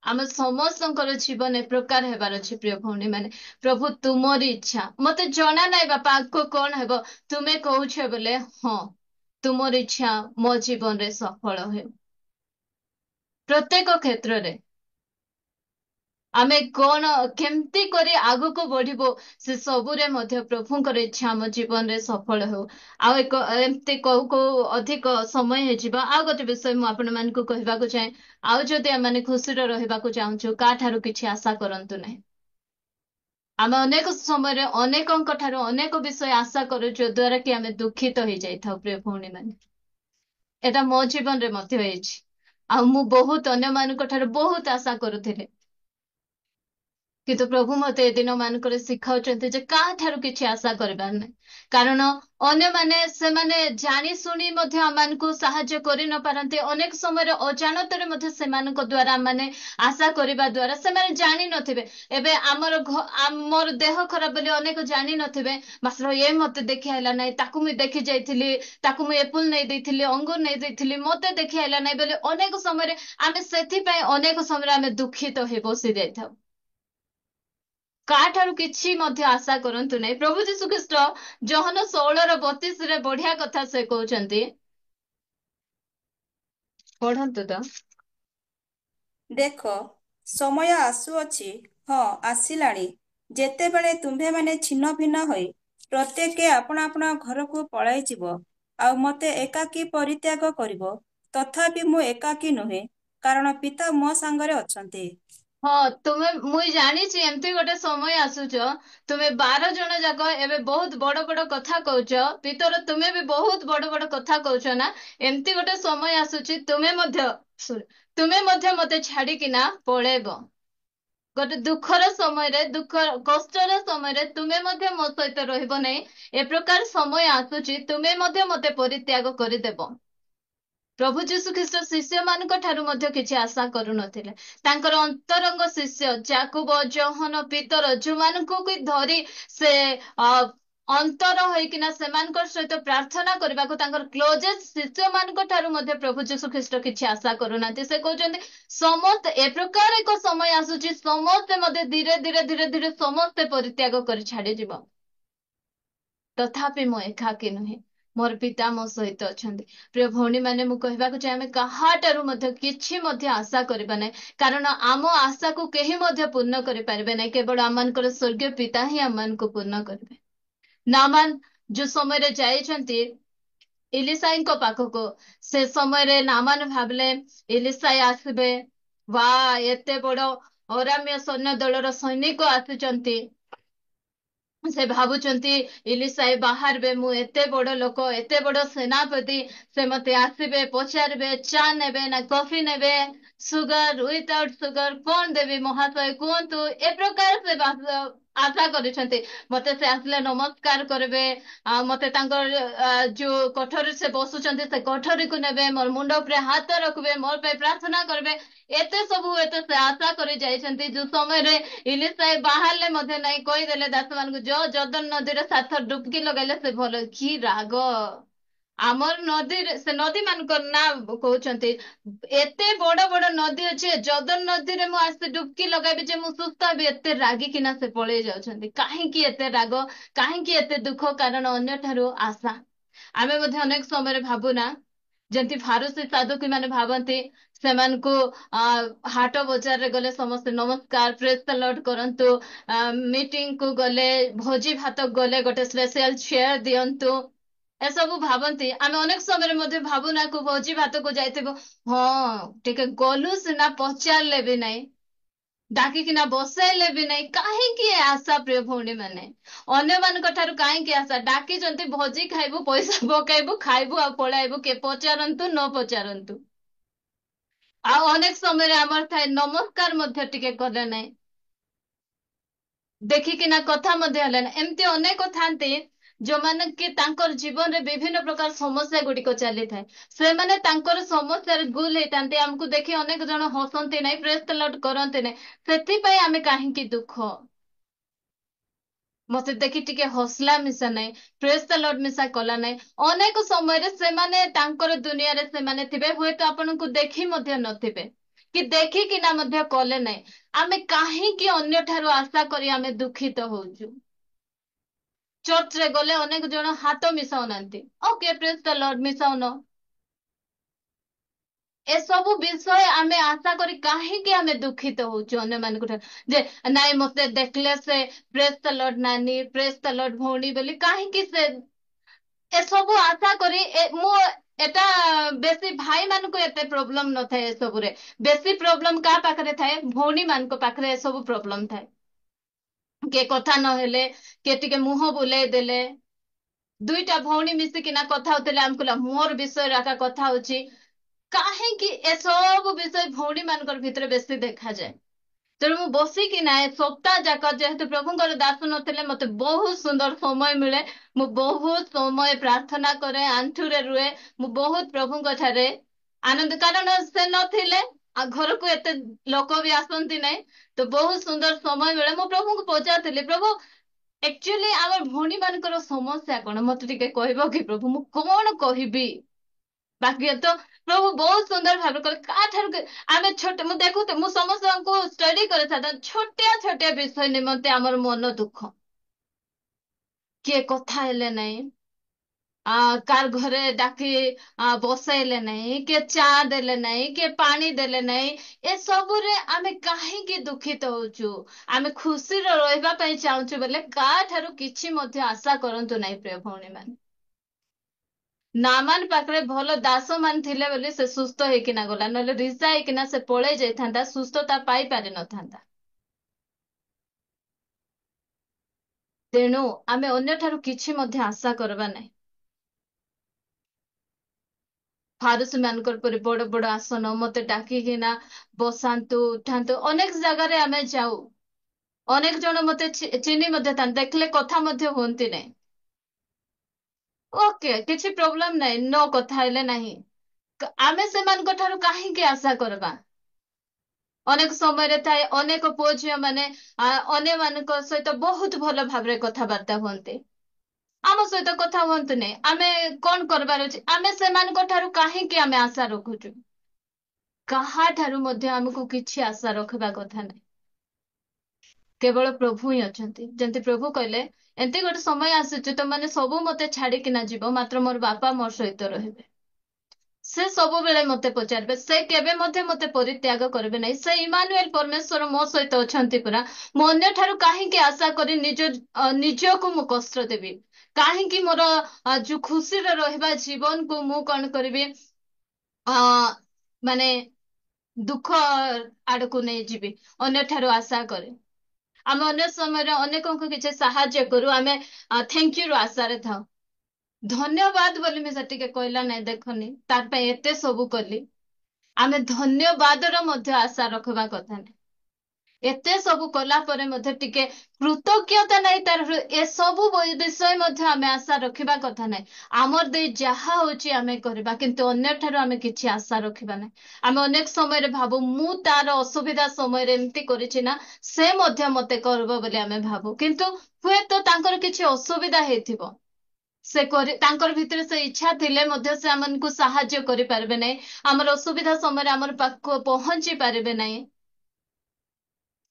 ଆମ ସମସ୍ତଙ୍କର ଜୀବନ ଏ ପ୍ରକାର ହେବାର ଅଛି ପ୍ରିୟ ଭଉଣୀ ମାନେ। ପ୍ରଭୁ ତୁମରି ଇଚ୍ଛା, ମତେ ଜଣା ନାହିଁ ବାପା ଆଗକୁ କଣ ହେବ, ତୁମେ କହୁଛ ବୋଲେ ହଁ, ତୁମର ଇଚ୍ଛା ମୋ ଜୀବନରେ ସଫଳ ହେଉ ପ୍ରତ୍ୟେକ କ୍ଷେତ୍ରରେ। ଆମେ କଣ କେମିତି କରି ଆଗକୁ ବଢିବୁ ସେ ସବୁରେ ମଧ୍ୟ ପ୍ରଭୁଙ୍କର ଇଚ୍ଛା ଆମ ଜୀବନରେ ସଫଳ ହଉ। ଆଉ ଏମିତି କୋଉ କୋଉ ଅଧିକ ସମୟ ହେଇଯିବ, ଆଉ ଗୋଟେ ବିଷୟ ମୁଁ ଆପଣମାନଙ୍କୁ କହିବାକୁ ଚାହେଁ। ଆଉ ଯଦି ଆମେ ଖୁସିରେ ରହିବାକୁ ଚାହୁଁଛୁ, କାହାଠାରୁ କିଛି ଆଶା କରନ୍ତୁ ନାହିଁ। ଆମେ ଅନେକ ସମୟରେ ଅନେକଙ୍କ ଠାରୁ ଅନେକ ବିଷୟ ଆଶା କରୁ, ଯଦ୍ୱାରା କି ଆମେ ଦୁଃଖିତ ହେଇଯାଇଥାଉ ପ୍ରିୟ ଭଉଣୀ ମାନେ। ଏଟା ମୋ ଜୀବନରେ ମଧ୍ୟ ହେଇଛି। ଆଉ ମୁଁ ବହୁତ ଅନ୍ୟମାନଙ୍କ ଠାରୁ ବହୁତ ଆଶା କରୁଥିଲି, କିନ୍ତୁ ପ୍ରଭୁ ମତେ ଏ ଦିନ ମାନଙ୍କରେ ଶିଖାଉଛନ୍ତି ଯେ କାହାଠାରୁ କିଛି ଆଶା କରିବାର ନାହିଁ। କାରଣ ଅନ୍ୟମାନେ ସେମାନେ ଜାଣି ଶୁଣି ମଧ୍ୟ ଆମମାନଙ୍କୁ ସାହାଯ୍ୟ କରି ନ ପାରନ୍ତି। ଅନେକ ସମୟରେ ଅଜାଣତରେ ମଧ୍ୟ ସେମାନଙ୍କ ଦ୍ଵାରା ମାନେ ଆଶା କରିବା ଦ୍ଵାରା ସେମାନେ ଜାଣିନଥିବେ। ଏବେ ଆମର ଦେହ ଖରାପ ବୋଲି ଅନେକ ଜାଣିନଥିବେ, ମାତ୍ର ଏ ମତେ ଦେଖି ହେଲା ନାହିଁ, ତାକୁ ମୁଁ ଦେଖି ଯାଇଥିଲି, ତାକୁ ମୁଁ ଏପୁଲ ନେଇ ଦେଇଥିଲି, ଅଙ୍ଗୁର ନେଇ ଦେଇଥିଲି, ମତେ ଦେଖି ହେଲା ନାହିଁ ବୋଲି ଅନେକ ସମୟରେ ଆମେ ସେଥିପାଇଁ ଅନେକ ସମୟରେ ଆମେ ଦୁଃଖିତ ହେଇ ବସି ଯାଇଥାଉ। କାହାଠାରୁ କିଛି ମଧ୍ୟ ଆଶା କରନ୍ତୁ ନାହିଁ। ପ୍ରଭୁ ଯୀଶୁ ଖ୍ରୀଷ୍ଟ ଜହନ 16:32 ବଢିଆ କଥା ସେ କହୁଛନ୍ତି, ପଢନ୍ତୁ ତ। ଦେଖ, ସମୟ ଆସୁଅଛି, ହଁ ଆସିଲାଣି, ଯେତେବେଳେ ତୁମ୍ଭେମାନେ ଛିନ୍ନ ଭିନ୍ନ ହୋଇ ପ୍ରତ୍ୟେକେ ଆପଣା ଆପଣା ଘରକୁ ପଳାଇଯିବ, ଆଉ ମୋତେ ଏକାକୀ ପରିତ୍ୟାଗ କରିବ। ତଥାପି ମୁଁ ଏକାକୀ ନୁହେଁ, କାରଣ ପିତା ମୋ ସାଙ୍ଗରେ ଅଛନ୍ତି। ହଁ, ମୁଇଁ ଜାଣିଛି ଏମିତି ଗୋଟେ ସମୟ ଆସୁଛ, ତୁମେ 12 ଜଣ ଯାକ ଏବେ ବହୁତ ବଡ ବଡ କଥା କହୁଛ, ଭିତର ତୁମେ ବି ବହୁତ ବଡ ବଡ କଥା କହୁଛ ନା। ଏମିତି ଗୋଟେ ସମୟ ଆସୁଛି, ତୁମେ ମଧ୍ୟ ମତେ ଛାଡିକିନା ପଳେଇବ। ଗୋଟେ ଦୁଃଖର ସମୟରେ, ଦୁଃଖ କଷ୍ଟର ସମୟରେ ତୁମେ ମଧ୍ୟ ମୋ ସହିତ ରହିବ ନାହିଁ। ଏ ପ୍ରକାର ସମୟ ଆସୁଛି, ତୁମେ ମଧ୍ୟ ମତେ ପରିତ୍ୟାଗ କରିଦେବ। ପ୍ରଭୁ ଯୀଶୁ ଖ୍ରୀଷ୍ଟ ଶିଷ୍ୟ ମାନଙ୍କ ଠାରୁ ମଧ୍ୟ କିଛି ଆଶା କରୁନଥିଲେ। ତାଙ୍କର ଅନ୍ତରଙ୍ଗ ଶିଷ୍ୟ ଯାକୁବ, ଯୋହନ, ପିତର, ଯୋଉମାନଙ୍କୁ କି ଧରି ସେ ଅନ୍ତର ହେଇକିନା ସେମାନଙ୍କ ସହିତ ପ୍ରାର୍ଥନା କରିବାକୁ ତାଙ୍କର କ୍ଲୋଜେଷ୍ଟ ଶିଷ୍ୟ ମାନଙ୍କ ଠାରୁ ମଧ୍ୟ ପ୍ରଭୁ ଯୀଶୁ ଖ୍ରୀଷ୍ଟ କିଛି ଆଶା କରୁନାହାନ୍ତି। ସେ କହୁଛନ୍ତି ସମସ୍ତେ ଏ ପ୍ରକାର ଏକ ସମୟ ଆସୁଛି, ସମସ୍ତେ ମଧ୍ୟ ଧୀରେ ଧୀରେ ଧୀରେ ଧୀରେ ସମସ୍ତେ ପରିତ୍ୟାଗ କରି ଛାଡିଯିବ। ତଥାପି ମୁଁ ଏକାକୀ ନୁହେଁ, ମୋର ପିତା ମୋ ସହିତ ଅଛନ୍ତି। ପ୍ରିୟ ଭଉଣୀ ମାନେ, ମୁଁ କହିବାକୁ ଚାହେଁ ଆମେ କାହାଠାରୁ ମଧ୍ୟ କିଛି ମଧ୍ୟ ଆଶା କରିବା ନାହିଁ, କାରଣ ଆମ ଆଶାକୁ କେହି ମଧ୍ୟ ପୂର୍ଣ୍ଣ କରିପାରିବେ ନାହିଁ। କେବଳ ଆମମାନଙ୍କର ସ୍ୱର୍ଗୀୟ ପିତା ହିଁ ଆମମାନଙ୍କୁ ପୂର୍ଣ୍ଣ କରିବେ। ନାମାନ ଯୋଉ ସମୟରେ ଯାଇଛନ୍ତି ଇଲିସାଇଙ୍କ ପାଖକୁ, ସେ ସମୟରେ ନାମାନ ଭାବିଲେ ଇଲିସାଇ ଆସିବେ, ବା ଏତେ ବଡ ଅରାମ୍ୟ ସୈନ୍ୟ ଦଳର ସୈନିକ ଆସୁଛନ୍ତି। ସେ ଭାବୁଛନ୍ତି ଇଲିସାଇ ବାହାରିବେ, ମୁଁ ଏତେ ବଡ ଲୋକ, ଏତେ ବଡ ସେନାପତି, ସେ ମତେ ଆସିବେ, ପଚାରିବେ ଚା ନେବେ ନା କଫି ନେବେ, ସୁଗାର ୱିଥାଉଟ୍ ସୁଗାର କଣ ଦେବି ମହାଶୟ କୁହନ୍ତୁ। ଏ ପ୍ରକାର ସେ ଆଶା କରିଛନ୍ତି। ମତେ ସେ ଆସିଲେ ନମସ୍କାର କରିବେ, ମତେ ତାଙ୍କର ଯୋଉ କୋଠରୀ ସେ ବସୁଛନ୍ତି ସେ କୋଠରୀକୁ ନେବେ, ମୋର ମୁଣ୍ଡ ଉପରେ ହାତ ରଖିବେ, ମୋର ପାଇଁ ପ୍ରାର୍ଥନା କରିବେ। ଏତେ ସେ ଆଶା କରି ଯାଇଛନ୍ତି। ଯୋଉ ସମୟରେ ଇଲିସାଇ ବାହାରିଲେ ମଧ୍ୟ ନାହିଁ, କହିଦେଲେ ଦାସ ମାନଙ୍କୁ ଜର୍ଦ୍ଦନ ନଦୀରେ 7 ଥର ଡୁବକି ଲଗାଇଲେ ସେ ଭଲ। କି ରାଗ ଆମର ନଦୀରେ, ସେ ନଦୀ ମାନଙ୍କର ନାଁ କହୁଛନ୍ତି। ଏତେ ବଡ ବଡ ନଦୀ ଅଛି, ଜର୍ଦ୍ଦନ ନଦୀରେ ମୁଁ ଆସି ଡୁବକି ଲଗାଇବି ଯେ ମୁଁ ସୁସ୍ଥ ହେବି, ଏତେ ରାଗିକିନା ସେ ପଳେଇ ଯାଉଛନ୍ତି। କାହିଁକି ଏତେ ରାଗ, କାହିଁକି ଏତେ ଦୁଃଖ? କାରଣ ଅନ୍ୟ ଠାରୁ ଆଶା। ଆମେ ମଧ୍ୟ ଅନେକ ସମୟରେ ଭାବୁନା, ଯେମିତି ଫାରୁସୀ ସାଧୁକୀ ମାନେ ଭାବନ୍ତି, ସେମାନଙ୍କୁ ହାଟ ବଜାରରେ ଗଲେ ସମସ୍ତେ ନମସ୍କାର ପ୍ରେଜ ଦ ଲର୍ଡ କରନ୍ତୁ, ମିଟିଂ କୁ ଗଲେ, ଭୋଜି ଭାତ ଗଲେ ଗୋଟେ ସ୍ପେଶିଆଲ ଚେୟାର ଦିଅନ୍ତୁ, ଏସବୁ ଭାବନ୍ତି। ଆମେ ଅନେକ ସମୟରେ ମଧ୍ୟ ଭାବୁନା, ଭୋଜି ଭାତକୁ ଯାଇଥିବୁ, ହଁ ଟିକେ ଗଲୁ ସିନା, ପଚାରିଲେ ବି ନାହିଁ, ଡାକିକିନା ବସେଇଲେ ବି ନାହିଁ। କାହିଁକି ଏ ଆଶା ପ୍ରିୟ ଭଉଣୀ ମାନେ? ଅନ୍ୟମାନଙ୍କ ଠାରୁ କାହିଁକି ଆଶା? ଡାକିଛନ୍ତି ଭୋଜି ଖାଇବୁ, ପଇସା ପକେଇବୁ, ଖାଇବୁ ଆଉ ପଳାଇବୁ, କିଏ ପଚାରନ୍ତୁ ନ ପଚାରନ୍ତୁ। ଆଉ ଅନେକ ସମୟରେ ଆମର ଥାଏ ନମସ୍କାର ମଧ୍ୟ ଟିକେ କଲେ ନାହିଁ, ଦେଖିକିନା କଥା ମଧ୍ୟ ହେଲେ ନାହିଁ। ଏମିତି ଅନେକ ଥାନ୍ତି ଯୋଉମାନେ କି ତାଙ୍କର ଜୀବନରେ ବିଭିନ୍ନ ପ୍ରକାର ସମସ୍ୟା ଗୁଡିକ ଚାଲିଥାଏ। ସେମାନେ ତାଙ୍କର ସମସ୍ୟାରେ ଗୁଲ ହେଇଥାନ୍ତି, ଆମକୁ ଦେଖି ଅନେକ ଜଣ ହସନ୍ତି ନାହିଁ, ପ୍ରେଜ ଦ ଲର୍ଡ କରନ୍ତି ନାହିଁ। ସେଥିପାଇଁ ଆମେ କାହିଁକି ଦୁଃଖ? मते देखि टिके हौसला मिसा नहीं, प्रेज द लॉर्ड मिसा कला नहीं। अनेक समय रे सेमाने तांकर दुनिया रे सेमाने थिबे, हुए तो आपन को देखि मध्य नथिबे कि देखि कि ना मध्य कले नहीं। आमे काहे कि अन्य ठारो आशा करी आमे दुखित होउछु। चर्च रे गले अनेक जन हाथ मिसाउ नांती, ओके प्रेज द लॉर्ड मिसाउनो। ए सब विषय आमे आशा करी काहे आमे दुखित होउछु अन्य मानकु ठारो जे नाइ मते देखले से प्रेज द लॉर्ड नानी, प्रेज द लॉर्ड भौणी बोली काहे से ए सब आशा करी मु एटा बेसी भाई मानको एते प्रॉब्लम न थाए। ए सब रे बेसी प्रॉब्लम का पाखरे थाए, भौणी मानको पाखरे ए सब प्रॉब्लम थाए। के कथा न हेले, के टिके मुंह बुलाई देले, दुईटा भौणी मिसिकिना कथा होतले हमकुला मोर विषय राका कथा होची, काहे कि ए सब विषय भौणी मानकर भितरे बेसी देखा जाए। तेणु मु बसिकी ना सप्ताह जाक जेहेतु प्रभुଙ୍କର दास नथिले मते बहुत सुंदर समय मिले, मु बहुत समय प्रार्थना करे, आंठुरे रुए, मु बहुत प्रभुଙ୍କ ठारे आनंद, कारण से नथिले आ घर को एते लोक भी आसंती नहीं, तो बहुत सुंदर समय मिले। मु प्रभु को पचारथिली, प्रभु एक्चुअली आमर भौणी मानकर समस्या कौन मत टिके कहबो कि प्रभु मु कौन कहबी। बाकी तो प्रभु बहुत सुंदर भाव कले का ठार आमे छोटे मु देखु मु समस्त को स्टडी करे था छोटिया छोटिया विषय निमंते आमर मन दुख, किए कथा हेले नहीं, कार घरे डाकी बसाइले नहीं, के चा देले नहीं, के पानी देले नहीं, ए सब रे आमे काहे दुखित होचु। आमे खुशी रे रहबा पई चाहूचु बोले का ठारू किछि मध्ये आशा करंतु नहीं प्रिय भौणी मान। नामान पाखरे भल दास मान थिले बोली से सुस्थ हेकिना गला, नले रिसा हेकिना से पळै जाइथांता, सुस्थता पाई पारि नथांता। तेणु आमे अन्य ठारू किछि मध्ये आशा करबा नहीं। फारुस मानकर पर बड़ बड़ आसन मते डाकिकिना बसांतु उठांतु, अनेक जगह आमे जाऊ, अनेक जन मते चिनी मध्ये तान देखले कथा मध्ये होंती नहीं, ओके किछि प्रॉब्लम नहीं, नो कथा हेले नहीं, आमे सेमान ठारू काहे आशा करबा। अनेक समय थाए अनेक पुओ झियो माने अन्य मानक सहित बहुत भल भाव कथबार्ता हुंते, आम सहित कथा हुंतु नहीं। आमे कौन करबार अछि, आमे सेमान ठारू काहे आमे आशा रखुछु, काहा ठारू मध्ये हमको किछि आशा रखबा कथा नहीं। केवल प्रभु ही अछंती, जेंति प्रभु कहले एंते गोटे समय आसीछु तो माने सब मते छाड़ी किना जीवो, मात्र मोर बापा मोर सहित रहबे, से सब बेले मते पचारबे, से केबे मते मते परित्याग करबे नहीं। से इमानुएल परमेश्वर मो सहित अछंती पुरा, मो अन्य ठारू काहे आशा करी निज निजको मु कष्ट देबी, काहे मोर जो खुशी रे रहबा जीवन को मु कोन करबी माने दुख आड़कू नहीं जीवी, अन्य ठारू आशा करे। आम अन्य समय अनेक किसी साहाଯ୍ୟ करू, आमे थैंक यू आशा रे थाऊ, धन्यवाद बोली मैं से कहला नहीं देखनी तार पे एते सबू कली, आमे धन्यवाद रो आशा रखबा कथा नहीं। एते सबू कला परे मध्ये टिके कृतज्ञता नहीं तार ए सबू विषय मध्ये आमे आशा रखिबा कथा नहीं। आमर दे जहा होची आमे करबा, किंतु अन्य ठारो आमे किछि आशा रखिबा नहीं। आमे अनेक समय रे भाबू मु तार असुविधा समय रे एम्ति करिछि ना, से मध्ये मते करबो बोली आमे भाबू, किंतु हुए तो तांकर किछि असुविधा हेथिबो, से तांकर भितर से इच्छा थिले मध्ये से हमनको साहाଯ୍य करि पारबे नहीं, हमर असुविधा समय रे हमर पाखो पहुंची पारबे नहीं,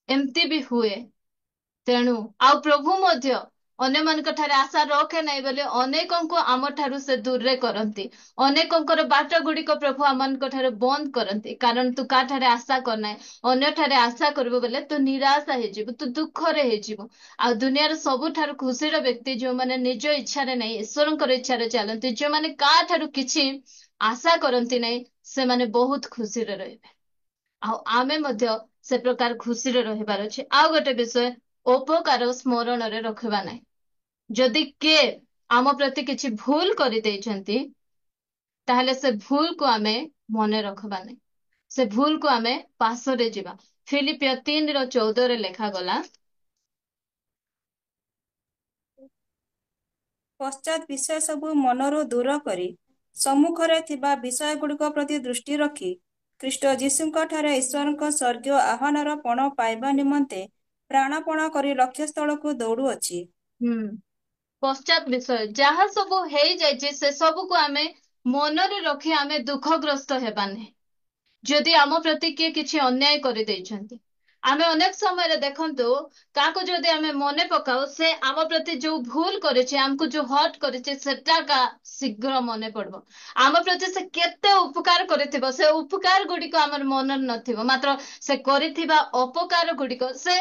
एम्ति भी हुए। तेणु आ प्रभु मध्य अन्य मान ठारे आशा रखे नहीं बोले अनेकों आम ठारू से दूर रे करंती, अनेकों बाट गुड़िक प्रभु आम ठारे बंद करंती, कारण तू का ठारे आशा करना, अन्य ठारे आशा करबो बोले तू निराशा हे जीवो, तू दुख रे हे जीवो। आ दुनियार सबु ठारू खुशीर व्यक्ति जो माने निज इच्छा रे नहीं ईश्वरंकर इच्छा रे चलंती, जो माने का ठारू किछि आशा करंती नहीं, से माने बहुत खुशी रे रहबे। आमे मध्य से प्रकार खुशी रे रहबार अछि। आ गोटे विषय उपकार स्मरण रे रखबा नहीं, जदि के आम प्रति किछि भूल करि दैछंती ताहले से भूल को आमे मने रखबा नहीं, से भूल को आमे पासरे जिबा। फिलिपियो 3:14 रे लेखा गला, पश्चात विषय सबु मनरू दूर करी सम्मुखरे थिबा विषय गुड़िक प्रति दृष्टि रखी ख्रीष्ट जीशुଙ୍କ ଠାରେ ଈଶ୍ୱରଙ୍କ ସ୍ୱର୍ଗୀୟ ଆହ୍ୱାନର ପଣ ପାଇବା ନିମନ୍ତେ ପ୍ରାଣପଣ କରି ଲକ୍ଷ୍ୟସ୍ଥଳକୁ ଦୌଡ଼ୁଅଛି। ହୁଁ। ପଶ୍ଚାତ ବିଷୟ ଯାହା ସବୁ ହେଇଯାଇଛି ସେ ସବୁକୁ ଆମେ ମନରେ ରଖି ଆମେ ଦୁଃଖଗ୍ରସ୍ତ ହେବାନି। ଯଦି ଆମ ପ୍ରତି କିଏ କିଛି ଅନ୍ୟାୟ କରିଦେଇଛନ୍ତି, ଆମେ ଅନେକ ସମୟରେ ଦେଖନ୍ତୁ କାହାକୁ ଯଦି ଆମେ ମନେ ପକାଉ ସେ ଆମ ପ୍ରତି ଯୋଉ ଭୁଲ କରିଛି, ଆମକୁ ଯୋଉ ହର୍ଟ କରିଛି ସେଟା ଶୀଘ୍ର ମନେ ପଡିବ। ଆମ ପ୍ରତି ସେ କେତେ ଉପକାର କରିଥିବ, ସେ ଉପକାର ଗୁଡିକ ଆମର ମନରେ ନଥିବ, ମାତ୍ର ସେ କରିଥିବା ଅପକାର ଗୁଡିକ ସେ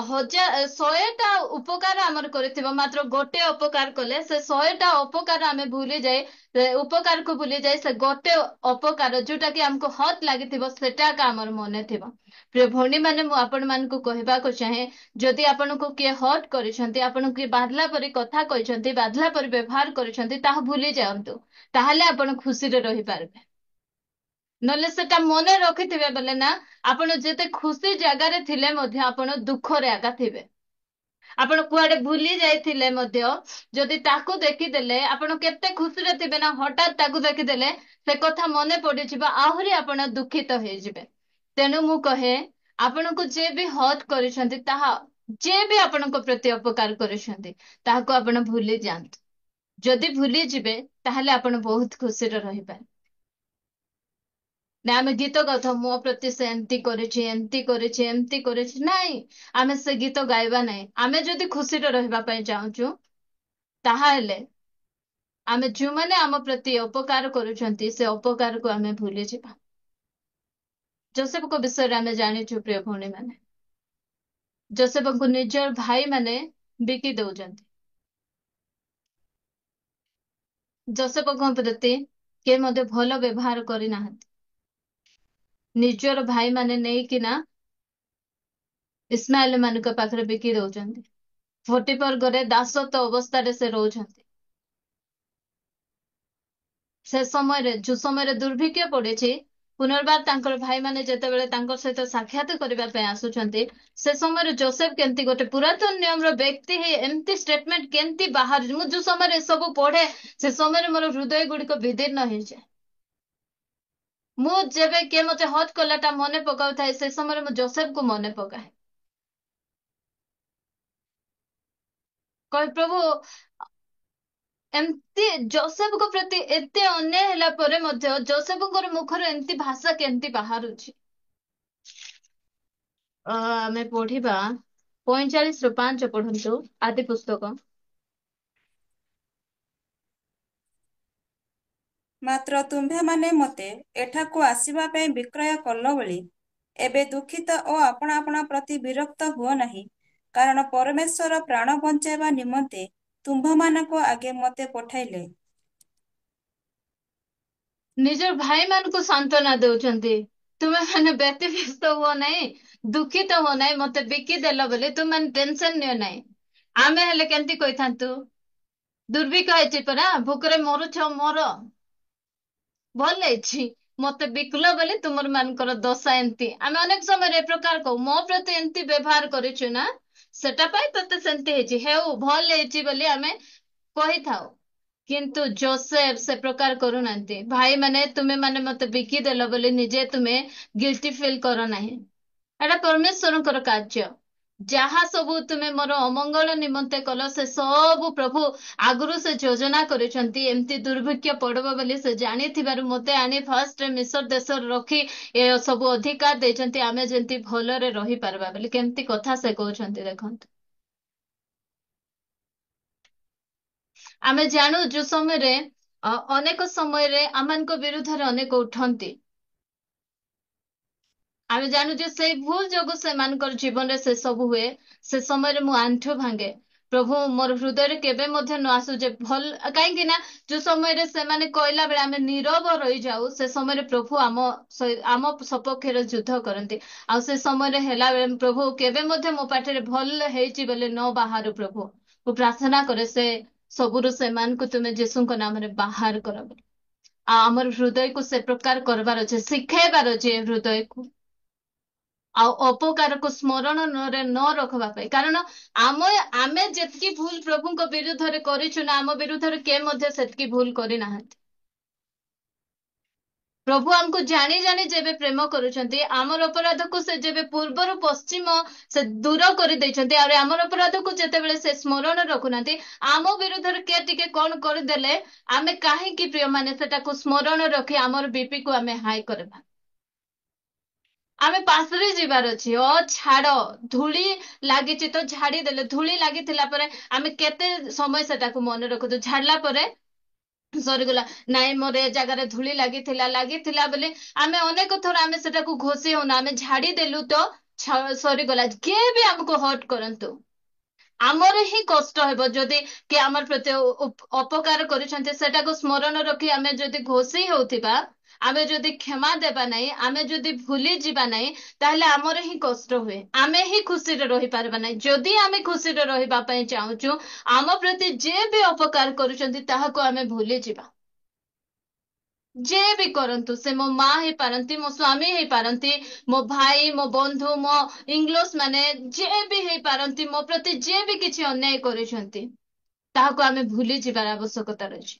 ହଜାର 100ଟା ଉପକାର ଆମର କରିଥିବ, ମାତ୍ର ଗୋଟେ ଅପକାର କଲେ ସେ 100ଟା ଅପକାର ଆମେ ଭୁଲି ଯାଇ ସେ ଉପକାରକୁ ଭୁଲି ଯାଇ ସେ ଗୋଟେ ଅପକାର ଯୋଉଟା କି ଆମକୁ ହଟ୍ ଲାଗିଥିବ ସେଟା ଆମର ମନେ ଥିବ। ପ୍ରିୟ ଭଉଣୀ ମାନେ, ମୁଁ ଆପଣ ମାନଙ୍କୁ କହିବାକୁ ଚାହେଁ, ଯଦି ଆପଣଙ୍କୁ କିଏ ହର୍ଟ କରିଛନ୍ତି, ଆପଣଙ୍କୁ କିଏ ବାଧିଲା ପରି କଥା କହିଛନ୍ତି, ବାଧିଲା ପରି ବ୍ୟବହାର କରିଛନ୍ତି, ତାହା ଭୁଲି ଯାଆନ୍ତୁ। ତାହେଲେ ଆପଣ ଖୁସିରେ ରହିପାରିବେ। ନହେଲେ ସେଟା ମନେ ରଖିଥିବେ ବୋଲେ ନା, ଆପଣ ଯେତେ ଖୁସି ଜାଗାରେ ଥିଲେ ମଧ୍ୟ ଆପଣ ଦୁଃଖରେ ଆକା ଥିବେ। ଆପଣ କୁଆଡେ ଭୁଲି ଯାଇଥିଲେ ମଧ୍ୟ ଯଦି ତାକୁ ଦେଖିଦେଲେ ଆପଣ କେତେ ଖୁସିରେ ଥିବେ ନା, ହଠାତ୍ ତାକୁ ଦେଖିଦେଲେ ସେ କଥା ମନେ ପଡିଯିବ, ଆହୁରି ଆପଣ ଦୁଃଖିତ ହେଇଯିବେ। ତେଣୁ ମୁଁ କହେ, ଆପଣଙ୍କୁ ଯିଏ ବି ହର୍ଟ କରିଛନ୍ତି, ଯିଏ ବି ଆପଣଙ୍କ ପ୍ରତି ଅପକାର କରିଛନ୍ତି, ତାହାକୁ ଆପଣ ଭୁଲି ଯାଆନ୍ତୁ। ଯଦି ଭୁଲି ଯିବେ ତାହେଲେ ଆପଣ ବହୁତ ଖୁସିରେ ରହିପାରିବେ। ନା ଆମେ ଗୀତ ଗାଉଥାଉ, ମୋ ପ୍ରତି ସେ ଏମିତି କରିଛି, ଏମିତି କରିଛି, ଏମିତି କରିଛି, ନାଇଁ, ଆମେ ସେ ଗୀତ ଗାଇବା ନାହିଁ। ଆମେ ଯଦି ଖୁସିରେ ରହିବା ପାଇଁ ଚାହୁଁଛୁ, ତାହେଲେ ଆମେ ଯୋଉମାନେ ଆମ ପ୍ରତି ଅପକାର କରୁଛନ୍ତି ସେ ଅପକାରକୁ ଆମେ ଭୁଲିଯିବା। ଯୋସେଫଙ୍କ ବିଷୟରେ ଆମେ ଜାଣିଛୁ ପ୍ରିୟ ଭଉଣୀ ମାନେ, ଯୋସେଫଙ୍କୁ ନିଜର ଭାଇ ମାନେ ବିକି ଦଉଛନ୍ତି। ଯୋସେଫଙ୍କ ପ୍ରତି କିଏ ମଧ୍ୟ ଭଲ ବ୍ୟବହାର କରିନାହାନ୍ତି। ନିଜର ଭାଇ ମାନେ ନେଇକିନା ଇସ୍ମାଏଲ ମାନଙ୍କ ପାଖରେ ବିକି ଦଉଛନ୍ତି। ପୋଟିଫର ଘରେ ଦାସତ୍ୱ ଅବସ୍ଥାରେ ସେ ରହୁଛନ୍ତି। ସେ ସମୟରେ ଯୋଉ ସମୟରେ ଦୁର୍ଭିକ୍ଷ ପଡିଛି, ପୁନର୍ବାର ତାଙ୍କର ଭାଇମାନେ ଯେତେବେଳେ ତାଙ୍କ ସହିତ ସାକ୍ଷାତ କରିବା ପାଇଁ ଆସୁଛନ୍ତି, ସେ ସମୟରେ ଯୋସେଫ କେମିତି ଗୋଟେ ପୁରାତନ ନିୟମର ବ୍ୟକ୍ତି ହେଇ ଏମିତି ଷ୍ଟେଟମେଣ୍ଟ କେମିତି ବାହାରୁଛି, ମୁଁ ଯୋଉ ସମୟରେ ଏସବୁ ପଢେ ସେ ସମୟରେ ମୋର ହୃଦୟ ଗୁଡିକ ବିଦୀର୍ଣ୍ଣ ହେଇଯାଏ। ମୁଁ ଯେବେ କିଏ ମତେ ହଟ୍ କଲାଟା ମନେ ପକାଉଥାଏ, ସେ ସମୟରେ ମୁଁ ଯୋସେଫକୁ ମନେ ପକାଏ। କହେ ପ୍ରଭୁ, ଏମିତି ଯୋସେଫଙ୍କ ପ୍ରତି ଏତେ ଅନ୍ୟାୟ ହେଲା ପରେ ମଧ୍ୟ ଯୋସେଫଙ୍କର ମୁଖରୁ ଏମିତି ଭାଷା କେମିତି ବାହାରୁଛି? ଆମେ ପଢିବା 45ରୁ 5 ପଢନ୍ତୁ, ଆଦି ପୁସ୍ତକ। ମାତ୍ର ତୁମ୍ଭେମାନେ ମୋତେ ଏଠାକୁ ଆସିବା ପାଇଁ ବିକ୍ରୟ କଲ ବୋଲି ଏବେ ଦୁଃଖିତ ଓ ଆପଣା ଆପଣା ପ୍ରତି ବିରକ୍ତ ହୁଅ ନାହିଁ, କାରଣ ପରମେଶ୍ୱର ପ୍ରାଣ ବଞ୍ଚାଇବା ନିମନ୍ତେ ତୁମ୍ଭମାନଙ୍କୁ ଆଗେ ମୋତେ ପଠାଇଲେ। ନିଜର ଭାଇମାନଙ୍କୁ ସାନ୍ତ୍ୱନା ଦଉଛନ୍ତି, ତୁମେ ମାନେ ବ୍ୟତିବ୍ୟସ୍ତ ହୁଅ ନାହିଁ, ଦୁଃଖିତ ହୁଅ ନାହିଁ, ମତେ ବିକି ଦେଲ ବୋଲି ତୁମେ ମାନେ ଟେନସନ ନିଅ ନାହିଁ। ଆମେ ହେଲେ କେମିତି କହିଥାନ୍ତୁ, ଦୁର୍ଭିକ୍ଷ ହେଇଛି ପରା, ଭୋକରେ ମରୁଛ, ମର, ଭଲ ହେଇଛି, ମତେ ବିକିଲ ବୋଲି ତୁମର ମାନଙ୍କର ଦଶା ଏମିତି। ଆମେ ଅନେକ ସମୟରେ ଏ ପ୍ରକାର କହୁ, ମୋ ପ୍ରତି ଏମିତି ବ୍ୟବହାର କରିଛୁ ନା, ସେଟା ପାଇଁ ତତେ ସେମିତି ହେଇଛି, ହେଉ ଭଲ ହେଇଛି ବୋଲି ଆମେ କହିଥାଉ। କିନ୍ତୁ ଯୋସେଫ ସେ ପ୍ରକାର କରୁନାହାନ୍ତି। ଭାଇ ମାନେ, ତୁମେ ମାନେ ମତେ ବିକି ଦେଲ ବୋଲି ନିଜେ ତୁମେ ଗିଲ୍ଟି ଫିଲ୍ କର ନାହିଁ। ଏଟା ପରମେଶ୍ୱରଙ୍କର କାର୍ଯ୍ୟ। ଯାହା ସବୁ ତୁମେ ମୋର ଅମଙ୍ଗଳ ନିମନ୍ତେ କଲ, ସେ ସବୁ ପ୍ରଭୁ ଆଗରୁ ସେ ଯୋଜନା କରିଛନ୍ତି। ଏମିତି ଦୁର୍ଭିକ୍ଷ ପଡବ ବୋଲି ସେ ଜାଣିଥିବାରୁ ମତେ ଆଣି ଫାର୍ଷ୍ଟରେ ମିଶର ଦେଶରେ ରଖି ଏ ସବୁ ଅଧିକାର ଦେଇଛନ୍ତି, ଆମେ ଯେମିତି ଭଲରେ ରହିପାରିବା ବୋଲି। କେମିତି କଥା ସେ କହୁଛନ୍ତି ଦେଖନ୍ତୁ। ଆମେ ଜାଣୁ ଯୋଉ ସମୟରେ ଅନେକ ସମୟରେ ଆମମାନଙ୍କ ବିରୁଦ୍ଧରେ ଅନେକ ଉଠନ୍ତି। ଆମେ ଜାଣୁ ଯେ ସେଇ ଭୁଲ ଯୋଗୁ ସେମାନଙ୍କର ଜୀବନରେ ସେ ସବୁ ହୁଏ। ସେ ସମୟରେ ମୁଁ ଆଣ୍ଠୁ ଭାଙ୍ଗେ, ପ୍ରଭୁ ମୋର ହୃଦୟରେ କେବେ ମଧ୍ୟ ନ ଆସୁ ଯେ ଭଲ, କାହିଁକି ନା ଯୋଉ ସମୟରେ ସେମାନେ କହିଲା ବେଳେ ଆମେ ନୀରବ ରହିଯାଉ, ସେ ସମୟରେ ପ୍ରଭୁ ଆମ ସପକ୍ଷରେ ଯୁଦ୍ଧ କରନ୍ତି। ଆଉ ସେ ସମୟରେ ହେଲା ବେଳେ ପ୍ରଭୁ କେବେ ମଧ୍ୟ ମୋ ପାଠରେ ଭଲ ହେଇଛି ବୋଲି ନ ବାହାରୁ। ପ୍ରଭୁ ମୁଁ ପ୍ରାର୍ଥନା କରେ ସେ ସବୁରୁ ସେମାନଙ୍କୁ ତୁମେ ଯୀଶୁଙ୍କ ନାମରେ ବାହାର କର ବୋଲି। ଆଉ ଆମର ହୃଦୟକୁ ସେ ପ୍ରକାର କରିବାର ଅଛି, ଶିଖେଇବାର ଅଛି ଏ ହୃଦୟକୁ। ଆଉ ଅପକାରକୁ ସ୍ମରଣରେ ନ ରଖବା ପାଇଁ, କାରଣ ଆମେ ଯେତିକି ଭୁଲ ପ୍ରଭୁଙ୍କ ବିରୁଦ୍ଧରେ କରିଛୁ ନା, ଆମ ବିରୁଦ୍ଧରେ କିଏ ମଧ୍ୟ ସେତିକି ଭୁଲ କରିନାହାନ୍ତି। ପ୍ରଭୁ ଆମକୁ ଜାଣି ଜାଣି ଯେବେ ପ୍ରେମ କରୁଛନ୍ତି, ଆମର ଅପରାଧକୁ ସେ ଯେବେ ପୂର୍ବରୁ ପଶ୍ଚିମ ସେ ଦୂର କରିଦେଇଛନ୍ତି, ଆଉ ଆମର ଅପରାଧକୁ ଯେତେବେଳେ ସେ ସ୍ମରଣ ରଖୁନାହାନ୍ତି, ଆମ ବିରୁଦ୍ଧରେ କିଏ ଟିକେ କଣ କରିଦେଲେ ଆମେ କାହିଁକି ପ୍ରିୟମାନେ ସେଟାକୁ ସ୍ମରଣ ରଖି ଆମର ବିପିକୁ ଆମେ ହାଇ କରିବା? ଆମେ ପାଶରେ ଯିବାର ଅଛି। ଛାଡ, ଧୂଳି ଲାଗିଛି ତ ଝାଡି ଦେଲେ, ଧୂଳି ଲାଗିଥିଲା ପରେ ଆମେ କେତେ ସମୟ ସେଟାକୁ ମନେ ରଖୁଛୁ, ଝାଡିଲା ପରେ ସରିଗଲା। ନାଇଁ, ମୋର ଏ ଜାଗାରେ ଧୂଳି ଲାଗିଥିଲା ଲାଗିଥିଲା ବୋଲି ଆମେ ଅନେକ ଥର ଆମେ ସେଟାକୁ ଘୋଷି ହଉନା, ଆମେ ଝାଡି ଦେଲୁ ତ ସରିଗଲା। କିଏ ବି ଆମକୁ ହର୍ଟ କରନ୍ତୁ, ଆମର ହିଁ କଷ୍ଟ ହେବ। ଯଦି କିଏ ଆମର ପ୍ରତି ଅପକାର କରିଛନ୍ତି ସେଟାକୁ ସ୍ମରଣ ରଖି ଆମେ ଯଦି ଘୋଷି ହେଉଥିବା, ଆମେ ଯଦି କ୍ଷମା ଦେବା ନାହିଁ, ଆମେ ଯଦି ଭୁଲି ଯିବା ନାହିଁ, ତାହେଲେ ଆମର ହିଁ କଷ୍ଟ ହୁଏ। ଆମେ ହିଁ ଖୁସିରେ ରହିପାରିବା ନାହିଁ। ଯଦି ଆମେ ଖୁସିରେ ରହିବା ପାଇଁ ଚାହୁଁଛୁ, ଆମ ପ୍ରତି ଯିଏ ବି ଅପକାର କରୁଛନ୍ତି ତାହାକୁ ଆମେ ଭୁଲି ଯିବା। ଯିଏ ବି କରନ୍ତୁ, ସେ ମୋ ମା ହେଇପାରନ୍ତି, ମୋ ସ୍ଵାମୀ ହେଇପାରନ୍ତି, ମୋ ଭାଇ, ମୋ ବନ୍ଧୁ, ମୋ ଇଂଲିଶ ମାନେ ଯିଏ ବି ହେଇପାରନ୍ତି, ମୋ ପ୍ରତି ଯିଏ ବି କିଛି ଅନ୍ୟାୟ କରିଛନ୍ତି, ତାହାକୁ ଆମେ ଭୁଲି ଯିବାର ଆବଶ୍ୟକତା ରହିଛି।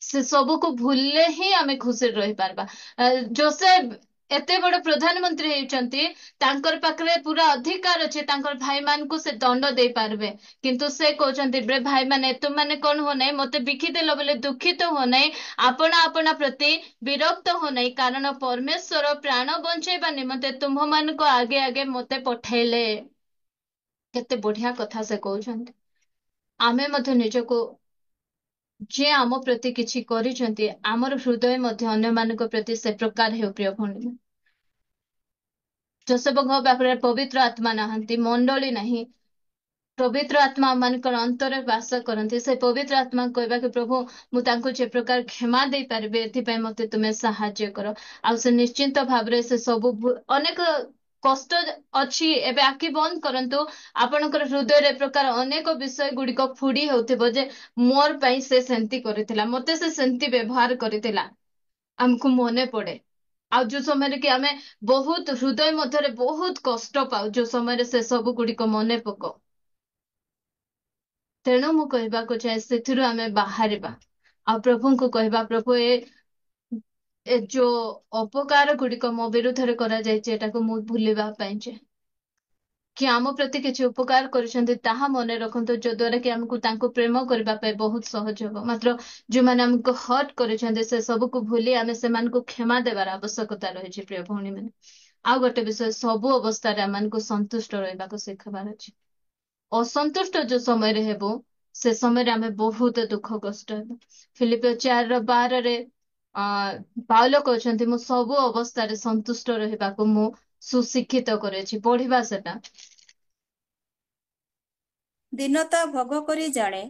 ସେ ସବୁକୁ ଭୁଲିଲେ ହିଁ ଆମେ ଖୁସିରେ ରହିପାରିବା। ଯୋସେଫ ଏତେ ବଡ ପ୍ରଧାନମନ୍ତ୍ରୀ ହେଇଛନ୍ତି, ତାଙ୍କର ପାଖରେ ପୁରା ଅଧିକାର ଅଛି, ତାଙ୍କର ଭାଇମାନଙ୍କୁ ସେ ଦଣ୍ଡ ଦେଇପାରିବେ। କିନ୍ତୁ ସେ କହୁଛନ୍ତି, bre ଭାଇମାନେ, ତୁମମାନେ କଣ ହୁଅ ନାହିଁ, ମତେ ବିକିଦେଲ ବୋଲି ଦୁଃଖିତ ହୁଅ ନାହିଁ, ଆପଣା ଆପଣା ପ୍ରତି ବିରକ୍ତ ହୁଅ ନାହିଁ, କାରଣ ପରମେଶ୍ୱର ପ୍ରାଣ ବଞ୍ଚେଇବା ନିମନ୍ତେ ତୁମ୍ଭମାନଙ୍କ ଆଗେ ଆଗେ ମତେ ପଠେଇଲେ। କେତେ ବଢିଆ କଥା ସେ କହୁଛନ୍ତି। ଆମେ ମଧ୍ୟ ନିଜକୁ, ଯିଏ ଆମ ପ୍ରତି କିଛି କରିଛନ୍ତି, ଆମର ହୃଦୟ ମଧ୍ୟ ଅନ୍ୟମାନଙ୍କ ପ୍ରତି ସେ ପ୍ରକାର ହେଉ। ପ୍ରିୟ ଭଉଣୀ, ଯୋସେଫଙ୍କ ପାଖରେ ପବିତ୍ର ଆତ୍ମା ନାହାନ୍ତି, ମଣ୍ଡଳୀ ନାହିଁ, ପବିତ୍ର ଆତ୍ମା ମାନଙ୍କର ଅନ୍ତରରେ ବାସ କରନ୍ତି। ସେ ପବିତ୍ର ଆତ୍ମା କହିବାକୁ, ପ୍ରଭୁ ମୁଁ ତାଙ୍କୁ ଯେ ପ୍ରକାର କ୍ଷମା ଦେଇପାରିବି, ଏଥିପାଇଁ ମତେ ତୁମେ ସାହାଯ୍ୟ କର। ଆଉ ସେ ନିଶ୍ଚିନ୍ତ ଭାବରେ ସେ ସବୁ ଅନେକ କଷ୍ଟ ଅଛି, ଏବେ ଆଖି ବନ୍ଦ କରନ୍ତୁ, ଆପଣଙ୍କର ହୃଦୟରେ ଏ ପ୍ରକାର ଅନେକ ବିଷୟ ଗୁଡିକ ଫୁଡି ହେଉଥିବ ଯେ ମୋର ପାଇଁ ସେ ସେମିତି କରିଥିଲା, ମତେ ସେ ସେମିତି ବ୍ୟବହାର କରିଥିଲା। ଆମକୁ ମନେ ପଡେ। ଆଉ ଯୋଉ ସମୟରେ କି ଆମେ ବହୁତ ହୃଦୟ ମଧ୍ୟରେ ବହୁତ କଷ୍ଟ ପାଉ, ଯୋଉ ସମୟରେ ସେ ସବୁ ଗୁଡିକ ମନେ ପକାଉ। ତେଣୁ ମୁଁ କହିବାକୁ ଚାହେଁ, ସେଥିରୁ ଆମେ ବାହାରିବା ଆଉ ପ୍ରଭୁଙ୍କୁ କହିବା, ପ୍ରଭୁ ଏ ଯୋଉ ଅପକାର ଗୁଡିକ ମୋ ବିରୁଦ୍ଧରେ କରାଯାଇଛି, ଏଟାକୁ ମୁଁ ଭୁଲିବା ପାଇଁ ଚାହେଁ। କି ଆମ ପ୍ରତି କିଛି ଉପକାର କରିଛନ୍ତି ତାହା ମନେ ରଖନ୍ତୁ, ଯଦ୍ୱାରା କି ଆମକୁ ତାଙ୍କୁ ପ୍ରେମ କରିବା ପାଇଁ ବହୁତ ସହଜ ହବ। ମାତ୍ର ଯୋଉମାନେ ଆମକୁ ହର୍ଟ କରିଛନ୍ତି, ସେ ସବୁକୁ ଭୁଲି ଆମେ ସେମାନଙ୍କୁ କ୍ଷମା ଦେବାର ଆବଶ୍ୟକତା ରହିଛି। ପ୍ରିୟ ଭଉଣୀ ମାନେ, ଆଉ ଗୋଟେ ବିଷୟ, ସବୁ ଅବସ୍ଥାରେ ଆମମାନଙ୍କୁ ସନ୍ତୁଷ୍ଟ ରହିବାକୁ ଶିଖିବାର ଅଛି। ଅସନ୍ତୁଷ୍ଟ ଯୋଉ ସମୟରେ ହେବୁ, ସେ ସମୟରେ ଆମେ ବହୁତ ଦୁଃଖ କଷ୍ଟ ହେବ। ଫିଲିପିଓ 4:12 ପାଉଲ କହୁଛନ୍ତି, ମୁଁ ସବୁ ଅବସ୍ଥାରେ ସନ୍ତୁଷ୍ଟ ରହିବାକୁ ମୁଁ ସୁଶିକ୍ଷିତ କରିଛି। ପଢିବା ସେଟା। ଦୀନତା ଭୋଗ କରି ଜାଣେ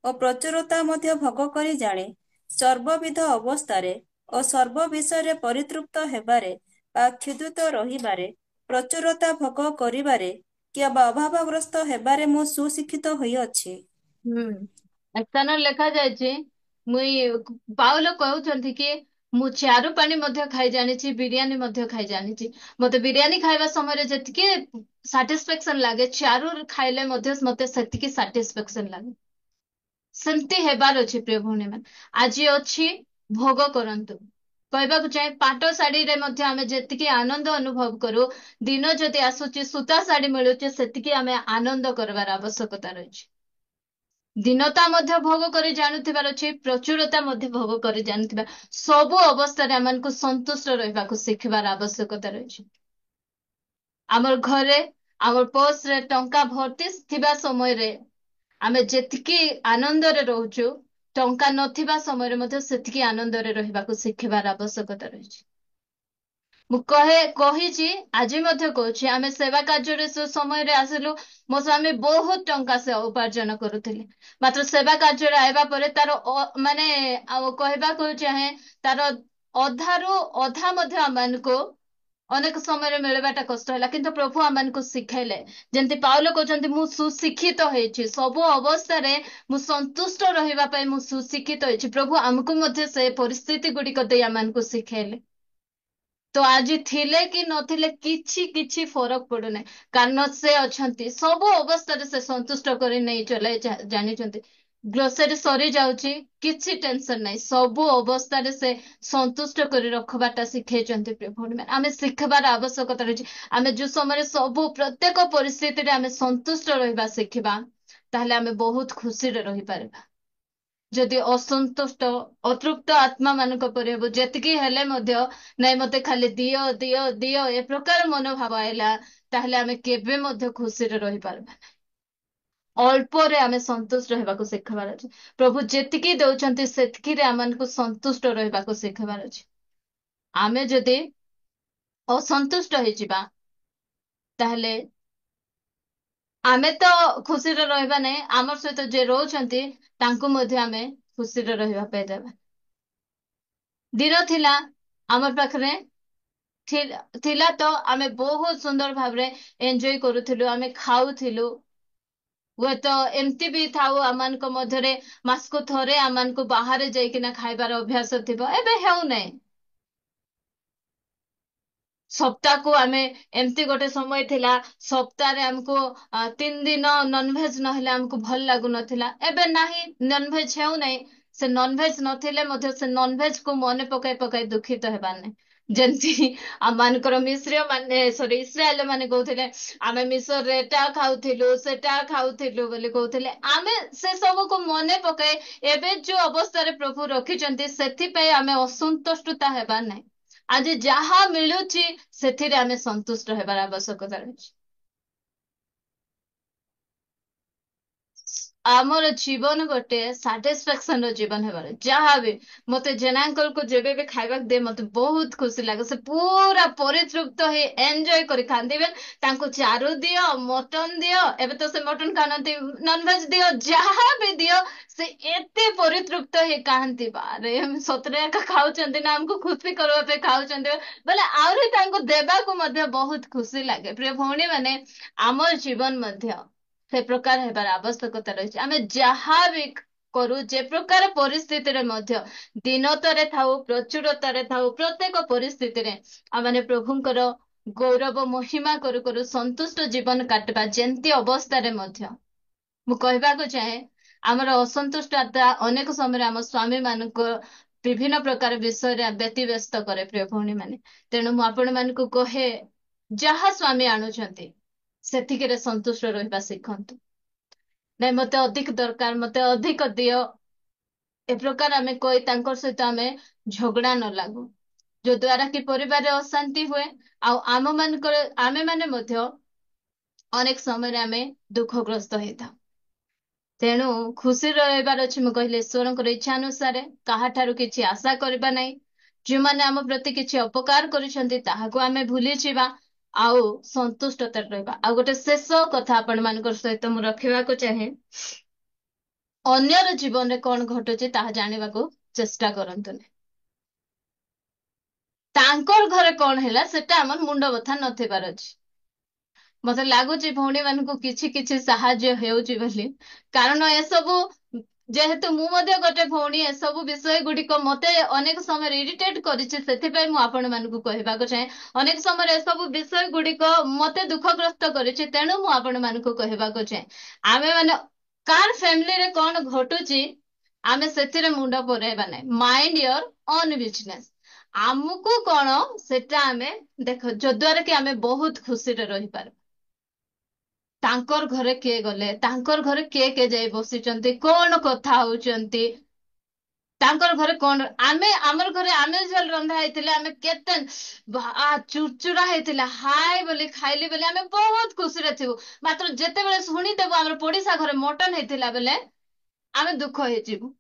ଓ ପ୍ରଚୁରତା ମଧ୍ୟ ଭୋଗ କରି ଜାଣେ। ସର୍ବବିଧ ଅବସ୍ଥାରେ ଓ ସର୍ବ ବିଷୟରେ ପରିତୃପ୍ତ ହେବାରେ ବା କ୍ଷୁଧିତ ରହିବାରେ, ପ୍ରଚୁରତା ଭୋଗ କରିବାରେ କିମ୍ବା ଅଭାବଗ୍ରସ୍ତ ହେବାରେ ମୁଁ ସୁଶିକ୍ଷିତ ହୋଇଅଛି। ହୁଁ, ସ୍ଥାନରେ ଲେଖା ଯାଇଛି, ପାଉଲ କହୁଛନ୍ତି କି ମୁଁ ଚାରୁ ପାଣି ମଧ୍ୟ ଖାଇ ଜାଣିଛି, ବିରିୟାନୀ ମଧ୍ୟ ଖାଇ ଜାଣିଛି। ମତେ ବିରିୟାନୀ ଖାଇବା ସମୟରେ ଯେତିକି ସାଟିସ୍ଫାକ୍ସନ ଲାଗେ, ଚାରୁ ଖାଇଲେ ମଧ୍ୟ ମତେ ସେତିକି ସାଟିସ୍ଫାକ୍ସନ ଲାଗେ। ସେମିତି ହେବାର ଅଛି। ପ୍ରିୟ ଭଉଣୀ ମାନେ, ଆଜି ଅଛି, ଭୋଗ କରନ୍ତୁ। କହିବାକୁ ଚାହେଁ, ପାଟ ଶାଢୀରେ ମଧ୍ୟ ଆମେ ଯେତିକି ଆନନ୍ଦ ଅନୁଭବ କରୁ, ଦିନ ଯଦି ଆସୁଛି ସୂତା ଶାଢୀ ମିଳୁଛି, ସେତିକି ଆମେ ଆନନ୍ଦ କରିବାର ଆବଶ୍ୟକତା ରହିଛି। ଦୀନତା ମଧ୍ୟ ଭୋଗ କରି ଜାଣୁଥିବାର ଅଛି, ପ୍ରଚୁରତା ମଧ୍ୟ ଭୋଗ କରି ଜାଣୁଥିବା। ସବୁ ଅବସ୍ଥାରେ ଆମକୁ ସନ୍ତୁଷ୍ଟ ରହିବାକୁ ଶିଖିବାର ଆବଶ୍ୟକତା ରହିଛି। ଆମର ଘରେ, ଆମର ପର୍ସରେ ଟଙ୍କା ଭର୍ତ୍ତି ଥିବା ସମୟରେ ଆମେ ଯେତିକି ଆନନ୍ଦରେ ରହୁଛୁ, ଟଙ୍କା ନଥିବା ସମୟରେ ମଧ୍ୟ ସେତିକି ଆନନ୍ଦରେ ରହିବାକୁ ଶିଖିବାର ଆବଶ୍ୟକତା ରହିଛି। ମୁଁ କହିଛି, ଆଜି ମଧ୍ୟ କହୁଛି, ଆମେ ସେବା କାର୍ଯ୍ୟରେ ସେ ସମୟରେ ଆସିଲୁ, ମୋ ସ୍ୱାମୀ ବହୁତ ଟଙ୍କା ସେ ଉପାର୍ଜନ କରୁଥିଲେ। ମାତ୍ର ସେବା କାର୍ଯ୍ୟରେ ଆଇବା ପରେ ତାର ମାନେ ଆଉ କହିବାକୁ ଚାହେଁ, ତାର ଅଧାରୁ ଅଧା ମଧ୍ୟ ଆମମାନଙ୍କୁ ଅନେକ ସମୟରେ ମିଳିବାଟା କଷ୍ଟ ହେଲା। କିନ୍ତୁ ପ୍ରଭୁ ଆମମାନଙ୍କୁ ଶିଖେଇଲେ, ଯେମିତି ପାଉଲ କହୁଛନ୍ତି, ମୁଁ ସୁଶିକ୍ଷିତ ହେଇଛି, ସବୁ ଅବସ୍ଥାରେ ମୁଁ ସନ୍ତୁଷ୍ଟ ରହିବା ପାଇଁ ମୁଁ ସୁଶିକ୍ଷିତ ହେଇଛି। ପ୍ରଭୁ ଆମକୁ ମଧ୍ୟ ସେ ପରିସ୍ଥିତି ଗୁଡିକ ଦେଇ ଆମମାନଙ୍କୁ ଶିଖେଇଲେ। ତ ଆଜି ଥିଲେ କି ନଥିଲେ କିଛି କିଛି ଫରକ ପଡୁନାହିଁ, କାରଣ ସେ ଅଛନ୍ତି। ସବୁ ଅବସ୍ଥାରେ ସେ ସନ୍ତୁଷ୍ଟ କରି ନେଇ ଚଲାଇ ଜାଣିଛନ୍ତି। ଗ୍ରୋସରୀ ସରି ଯାଉଛି, କିଛି ଟେନସନ ନାହିଁ, ସବୁ ଅବସ୍ଥାରେ ସେ ସନ୍ତୁଷ୍ଟ କରି ରଖବାଟା ଶିଖେଇଛନ୍ତି ପ୍ରିୟ ଭଉଣୀମାନେ। ଆମେ ଶିଖିବାର ଆବଶ୍ୟକତା ରହିଛି। ଆମେ ଯୋଉ ସମୟରେ ସବୁ ପ୍ରତ୍ୟେକ ପରିସ୍ଥିତିରେ ଆମେ ସନ୍ତୁଷ୍ଟ ରହିବା ଶିଖିବା, ତାହେଲେ ଆମେ ବହୁତ ଖୁସିରେ ରହିପାରିବା। ଯଦି ଅସନ୍ତୁଷ୍ଟ ଅତୃପ୍ତ ଆତ୍ମା ମାନଙ୍କ ପରି ହବ, ଯେତିକି ହେଲେ ମଧ୍ୟ ନାଇଁ ମତେ ଖାଲି ଦିଅ ଦିଅ ଦିଅ ଏ ପ୍ରକାର ମନୋଭାବ ଆଇଲା, ତାହେଲେ ଆମେ କେବେ ମଧ୍ୟ ଖୁସିରେ ରହିପାରିବା ନାହିଁ। ଅଳ୍ପରେ ଆମେ ସନ୍ତୁଷ୍ଟ ରହିବାକୁ ଶିଖିବାର ଅଛି। ପ୍ରଭୁ ଯେତିକି ଦଉଛନ୍ତି ସେତିକିରେ ଆମମାନଙ୍କୁ ସନ୍ତୁଷ୍ଟ ରହିବାକୁ ଶିଖିବାର ଅଛି। ଆମେ ଯଦି ଅସନ୍ତୁଷ୍ଟ ହେଇଯିବା, ତାହେଲେ ଆମେ ତ ଖୁସିରେ ରହିବା ନାହିଁ, ଆମର ସହିତ ଯିଏ ରହୁଛନ୍ତି ତାଙ୍କୁ ମଧ୍ୟ ଆମେ ଖୁସିରେ ରହିବା ପାଇଁ ଦେବା। ଦିନ ଥିଲା ଆମର ପାଖରେ ଥିଲା ତ ଆମେ ବହୁତ ସୁନ୍ଦର ଭାବରେ ଏନ୍ଜୟ କରୁଥିଲୁ, ଆମେ ଖାଉଥିଲୁ। ହୁଏତ ଏମିତି ବି ଥାଉ ଆମମାନଙ୍କ ମଧ୍ୟରେ ମାସକୁ ଥରେ ଆମମାନଙ୍କୁ ବାହାରେ ଯାଇକିନା ଖାଇବାର ଅଭ୍ୟାସ ଥିବ, ଏବେ ହେଉନାହିଁ। ସପ୍ତାହକୁ ଆମେ ଏମିତି ଗୋଟେ ସମୟ ଥିଲା, ସପ୍ତାହରେ ଆମକୁ 3 ଦିନ ନନଭେଜ ନହେଲେ ଆମକୁ ଭଲ ଲାଗୁନଥିଲା। ଏବେ ନାହିଁ, ନନଭେଜ ହେଉନାହିଁ। ସେ ନନଭେଜ ନଥିଲେ ମଧ୍ୟ ସେ ନନଭେଜ କୁ ମନେ ପକାଇ ପକାଇ ଦୁଃଖିତ ହେବାର ନାହିଁ। ଯେମିତି ଆମମାନଙ୍କର ମିଶ୍ରୀୟ ମାନେ ଇସ୍ରାଏଲ ମାନେ କହୁଥିଲେ ଆମେ ମିଶରରେ ଏଟା ଖାଉଥିଲୁ ସେଟା ଖାଉଥିଲୁ ବୋଲି କହୁଥିଲେ। ଆମେ ସେ ସବୁକୁ ମନେ ପକାଇ ଏବେ ଯୋଉ ଅବସ୍ଥାରେ ପ୍ରଭୁ ରଖିଛନ୍ତି ସେଥିପାଇଁ ଆମେ ଅସନ୍ତୁଷ୍ଟତା ହେବାର ନାହିଁ। ଆଜି ଯାହା ମିଳୁଛି ସେଥିରେ ଆମେ ସନ୍ତୁଷ୍ଟ ହେବାର ଆବଶ୍ୟକତା ରହିଛି। ଆମର ଜୀବନ ଗୋଟେ ସାଟିସ୍ଫାକ୍ସନ ର ଜୀବନ ହେବାର, ଯାହାବି ମତେ ଜେନା ଅଙ୍କଲକୁ ଯେବେ ବି ଖାଇବାକୁ ଦିଏ ମତେ ବହୁତ ଖୁସି ଲାଗେ। ସେ ପୁରା ପରିତୃପ୍ତ ହେଇ ଏନ୍ଜୟ କରି ଖାଆନ୍ତି। ଇଭେନ ତାଙ୍କୁ ଚାରୁ ଦିଅ, ମଟନ ଦିଅ, ଏବେ ତ ସେ ମଟନ ଖାଉନାହାନ୍ତି, ନନଭେଜ ଦିଅ, ଯାହା ବି ଦିଅ, ସେ ଏତେ ପରିତୃପ୍ତ ହେଇ ଖାଆନ୍ତି। ବାରେ ସତରେ ଏକା ଖାଉଛନ୍ତି ନା ଆମକୁ ଖୁସି କରିବା ପାଇଁ ଖାଉଛନ୍ତି ବୋଲେ ଆହୁରି ତାଙ୍କୁ ଦେବାକୁ ମଧ୍ୟ ବହୁତ ଖୁସି ଲାଗେ। ପ୍ରିୟ ଭଉଣୀ ମାନେ, ଆମ ଜୀବନ ମଧ୍ୟ ସେ ପ୍ରକାର ହେବାର ଆବଶ୍ୟକତା ରହିଛି। ଆମେ ଯାହା ବି କରୁ, ଯେ ପ୍ରକାର ପରିସ୍ଥିତିରେ ମଧ୍ୟ, ଦୀନତାରେ ଥାଉ ପ୍ରଚୁରତାରେ ଥାଉ, ପ୍ରତ୍ୟେକ ପରିସ୍ଥିତିରେ ଆମେ ପ୍ରଭୁଙ୍କର ଗୌରବ ମହିମା କରୁ କରୁ ସନ୍ତୁଷ୍ଟ ଜୀବନ କାଟିବା। ଯେମିତି ଅବସ୍ଥାରେ ମଧ୍ୟ ମୁଁ କହିବାକୁ ଚାହେଁ, ଆମର ଅସନ୍ତୁଷ୍ଟତା ଅନେକ ସମୟରେ ଆମ ସ୍ଵାମୀ ମାନଙ୍କ ବିଭିନ୍ନ ପ୍ରକାର ବିଷୟରେ ବ୍ୟତିବ୍ୟସ୍ତ କରେ ପ୍ରିୟ ଭଉଣୀ ମାନେ। ତେଣୁ ମୁଁ ଆପଣ ମାନଙ୍କୁ କହେ, ଯାହା ସ୍ଵାମୀ ଆଣୁଛନ୍ତି ସେତିକିରେ ସନ୍ତୁଷ୍ଟ ରହିବା ଶିଖନ୍ତୁ। ନାଇଁ ମତେ ଅଧିକ ଦରକାର, ମତେ ଅଧିକ ଦିଅ, ଏ ପ୍ରକାର ଆମେ କହି ତାଙ୍କ ସହିତ ଆମେ ଝଗଡା ନ ଲାଗୁ, ଯୋ ଦ୍ଵାରା କି ପରିବାରରେ ଅଶାନ୍ତି ହୁଏ। ଆଉ ଆମ ମାନଙ୍କର ଆମେ ମାନେ ମଧ୍ୟ ଅନେକ ସମୟରେ ଆମେ ଦୁଃଖଗ୍ରସ୍ତ ହେଇଥାଉ। ତେଣୁ ଖୁସିରେ ରହିବାର ଅଛି। ମୁଁ କହିଲି ଈଶ୍ୱରଙ୍କର ଇଚ୍ଛା ଅନୁସାରେ କାହାଠାରୁ କିଛି ଆଶା କରିବା ନାହିଁ। ଯେଉଁମାନେ ଆମ ପ୍ରତି କିଛି ଅପକାର କରିଛନ୍ତି ତାହାକୁ ଆମେ ଭୁଲିଯିବା, ଆଉ ସନ୍ତୁଷ୍ଟତାରେ ରହିବା। ଆଉ ଗୋଟେ ଶେଷ କଥା ଆପଣ ମାନଙ୍କର ସହିତ ମୁଁ ରଖିବାକୁ ଚାହେଁ, ଅନ୍ୟର ଜୀବନରେ କଣ ଘଟୁଛି ତାହା ଜାଣିବାକୁ ଚେଷ୍ଟା କରନ୍ତୁନି। ତାଙ୍କର ଘରେ କଣ ହେଲା ସେଟା ଆମର ମୁଣ୍ଡ ବଥା ନଥିବାର ଅଛି। ମତେ ଲାଗୁଛି ଭଉଣୀ ମାନଙ୍କୁ କିଛି କିଛି ସାହାଯ୍ୟ ହେଉଛି ବୋଲି, କାରଣ ଏସବୁ, ଯେହେତୁ ମୁଁ ମଧ୍ୟ ଗୋଟେ ଭଉଣୀ, ଏସବୁ ବିଷୟ ଗୁଡିକ ମତେ ଅନେକ ସମୟରେ ଇରିଟେଟ କରିଛି। ସେଥିପାଇଁ ମୁଁ ଆପଣ ମାନଙ୍କୁ କହିବାକୁ ଚାହେଁ, ଅନେକ ସମୟରେ ଏସବୁ ବିଷୟ ଗୁଡିକ ମତେ ଦୁଃଖଗ୍ରସ୍ତ କରିଛି। ତେଣୁ ମୁଁ ଆପଣ ମାନଙ୍କୁ କହିବାକୁ ଚାହେଁ, ଆମେ ମାନେ କାର ଫ୍ୟାମିଲିରେ କଣ ଘଟୁଛି ଆମେ ସେଥିରେ ମୁଣ୍ଡ ପୁରେଇବା ନାହିଁ। Mind your own business. ଆମକୁ କଣ ସେଟା ଆମେ ଦେଖ, ଯଦ୍ୱାରା କି ଆମେ ବହୁତ ଖୁସିରେ ରହିପାରିବା। ତାଙ୍କର ଘରେ କିଏ ଗଲେ, ତାଙ୍କର ଘରେ କିଏ କିଏ ଯାଇ ବସିଛନ୍ତି, କଣ କଥା ହଉଛନ୍ତି, ତାଙ୍କର ଘରେ କଣ, ଆମେ ଆମର ଘରେ ଆମେ ଯେତେବେଳେ ରନ୍ଧା ହେଇଥିଲେ ଆମେ କେତେ ଚୁରଚୁରା ହେଇଥିଲା, ହାय ବୋଲି ଖାଇଲି ବୋଲି ଆମେ ବହୁତ ଖୁସିରେ ଥିବୁ। ମାତ୍ର ଯେତେବେଳେ ଶୁଣିଦେବୁ ଆମର ପଡିଶା ଘରେ ମଟନ ହେଇଥିଲା ବେଲେ ଆମେ ଦୁଃଖ ହେଇଯିବୁ।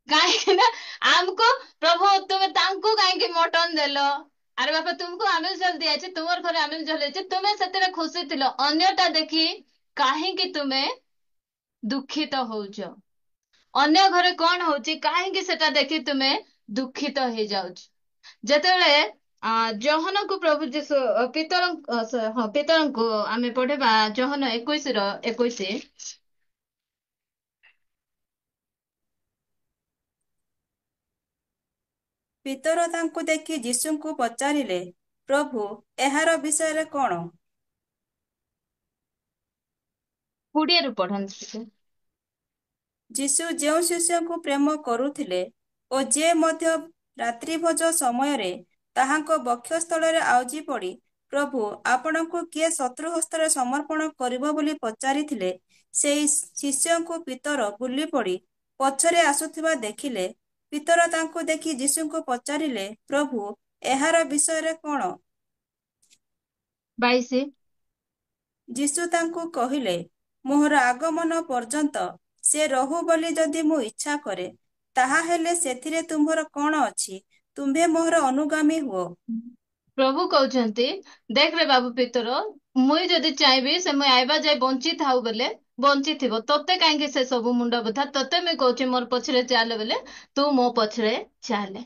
କାହିଁକି ନା ଆମକୁ, ପ୍ରଭୁ ତୁମେ ତାଙ୍କୁ କାହିଁକି ମଟନ ଦେଲ? ଆରେ ବାପା, ତୁମକୁ ଆମିଷ ଝୋଲ ଦିଆଯାଇଛି, ତୁମର ଘରେ ଆମିଷ ଝୋଲ ହେଇଛି, ତୁମେ ସେଥିରେ ଖୁସି ଥିଲ, ଅନ୍ୟଟା ଦେଖି କାହିଁକି ତୁମେ ଦୁଃଖିତ ହଉଛ? ଅନ୍ୟ ଘରେ କଣ ହଉଛି କାହିଁକି ସେଟା ଦେଖି ତୁମେ ଦୁଃଖିତ ହେଇଯାଉଛ? ଯେତେବେଳେ ଜହନକୁ ପ୍ରଭୁ ଯୀଶୁ ପିତରଙ୍କୁ ଆମେ ପଢିବା ଜହନ 21:21। ପିତର ତାଙ୍କୁ ଦେଖି ଯୀଶୁଙ୍କୁ ପଚାରିଲେ, ପ୍ରଭୁ, ଏହାର ବିଷୟରେ କଣ? 20ରୁ ପଢନ୍ତୁ ଟିକେ। ଯୀଶୁ ଯେଉଁ ଶିଷ୍ୟଙ୍କୁ ପ୍ରେମ କରୁଥିଲେ ଓ ଯେ ମଧ୍ୟ ରାତ୍ରିଭୋଜ ସମୟରେ ତାହାଙ୍କ ବକ୍ଷସ୍ଥଳରେ ଆଉଜି ପଡ଼ି ପ୍ରଭୁ ଆପଣଙ୍କୁ କିଏ ଶତ୍ରୁ ହସ୍ତରେ ସମର୍ପଣ କରିବ ବୋଲି ପଚାରିଥିଲେ, ସେହି ଶିଷ୍ୟଙ୍କୁ ପିତର ବୁଲି ପଡ଼ି ପଛରେ ଆସୁଥିବା ଦେଖିଲେ। ପିତର ତାଙ୍କୁ ଦେଖି ଯୀଶୁଙ୍କୁ ପଚାରିଲେ, ପ୍ରଭୁ, ଏହାର ବିଷୟରେ କ'ଣ? 22। ଯୀଶୁ ତାଙ୍କୁ କହିଲେ, ମୋହର ଆଗମନ ପର୍ଯ୍ୟନ୍ତ ସେ ରହୁ ବୋଲି ଯଦି ମୁଁ ଇଚ୍ଛା କରେ, ତାହାହେଲେ ସେଥିରେ ତୁମ୍ଭର କ'ଣ ଅଛି? ତୁମ୍ଭେ ମୋହର ଅନୁଗାମୀ ହୁଅ। ପ୍ରଭୁ କହୁଛନ୍ତି, ଦେଖରେ ବାବୁ ପିତର, ମୁଇଁ ଯଦି ଚାହିଁବି ସେ ମୁଇଁ ଆଇବା ଯାଏ ବଞ୍ଚିଥାଉ ବେଲେ ବଞ୍ଚିଥିବ। ତତେ କାହିଁକି ସେ ସବୁ ମୁଣ୍ଡ ବଥା? ତତେ ମୁଇଁ କହୁଛି ମୋର ପଛରେ ଚାଲେ ବେଲେ ତୁ ମୋ ପଛରେ ଚାଲେ।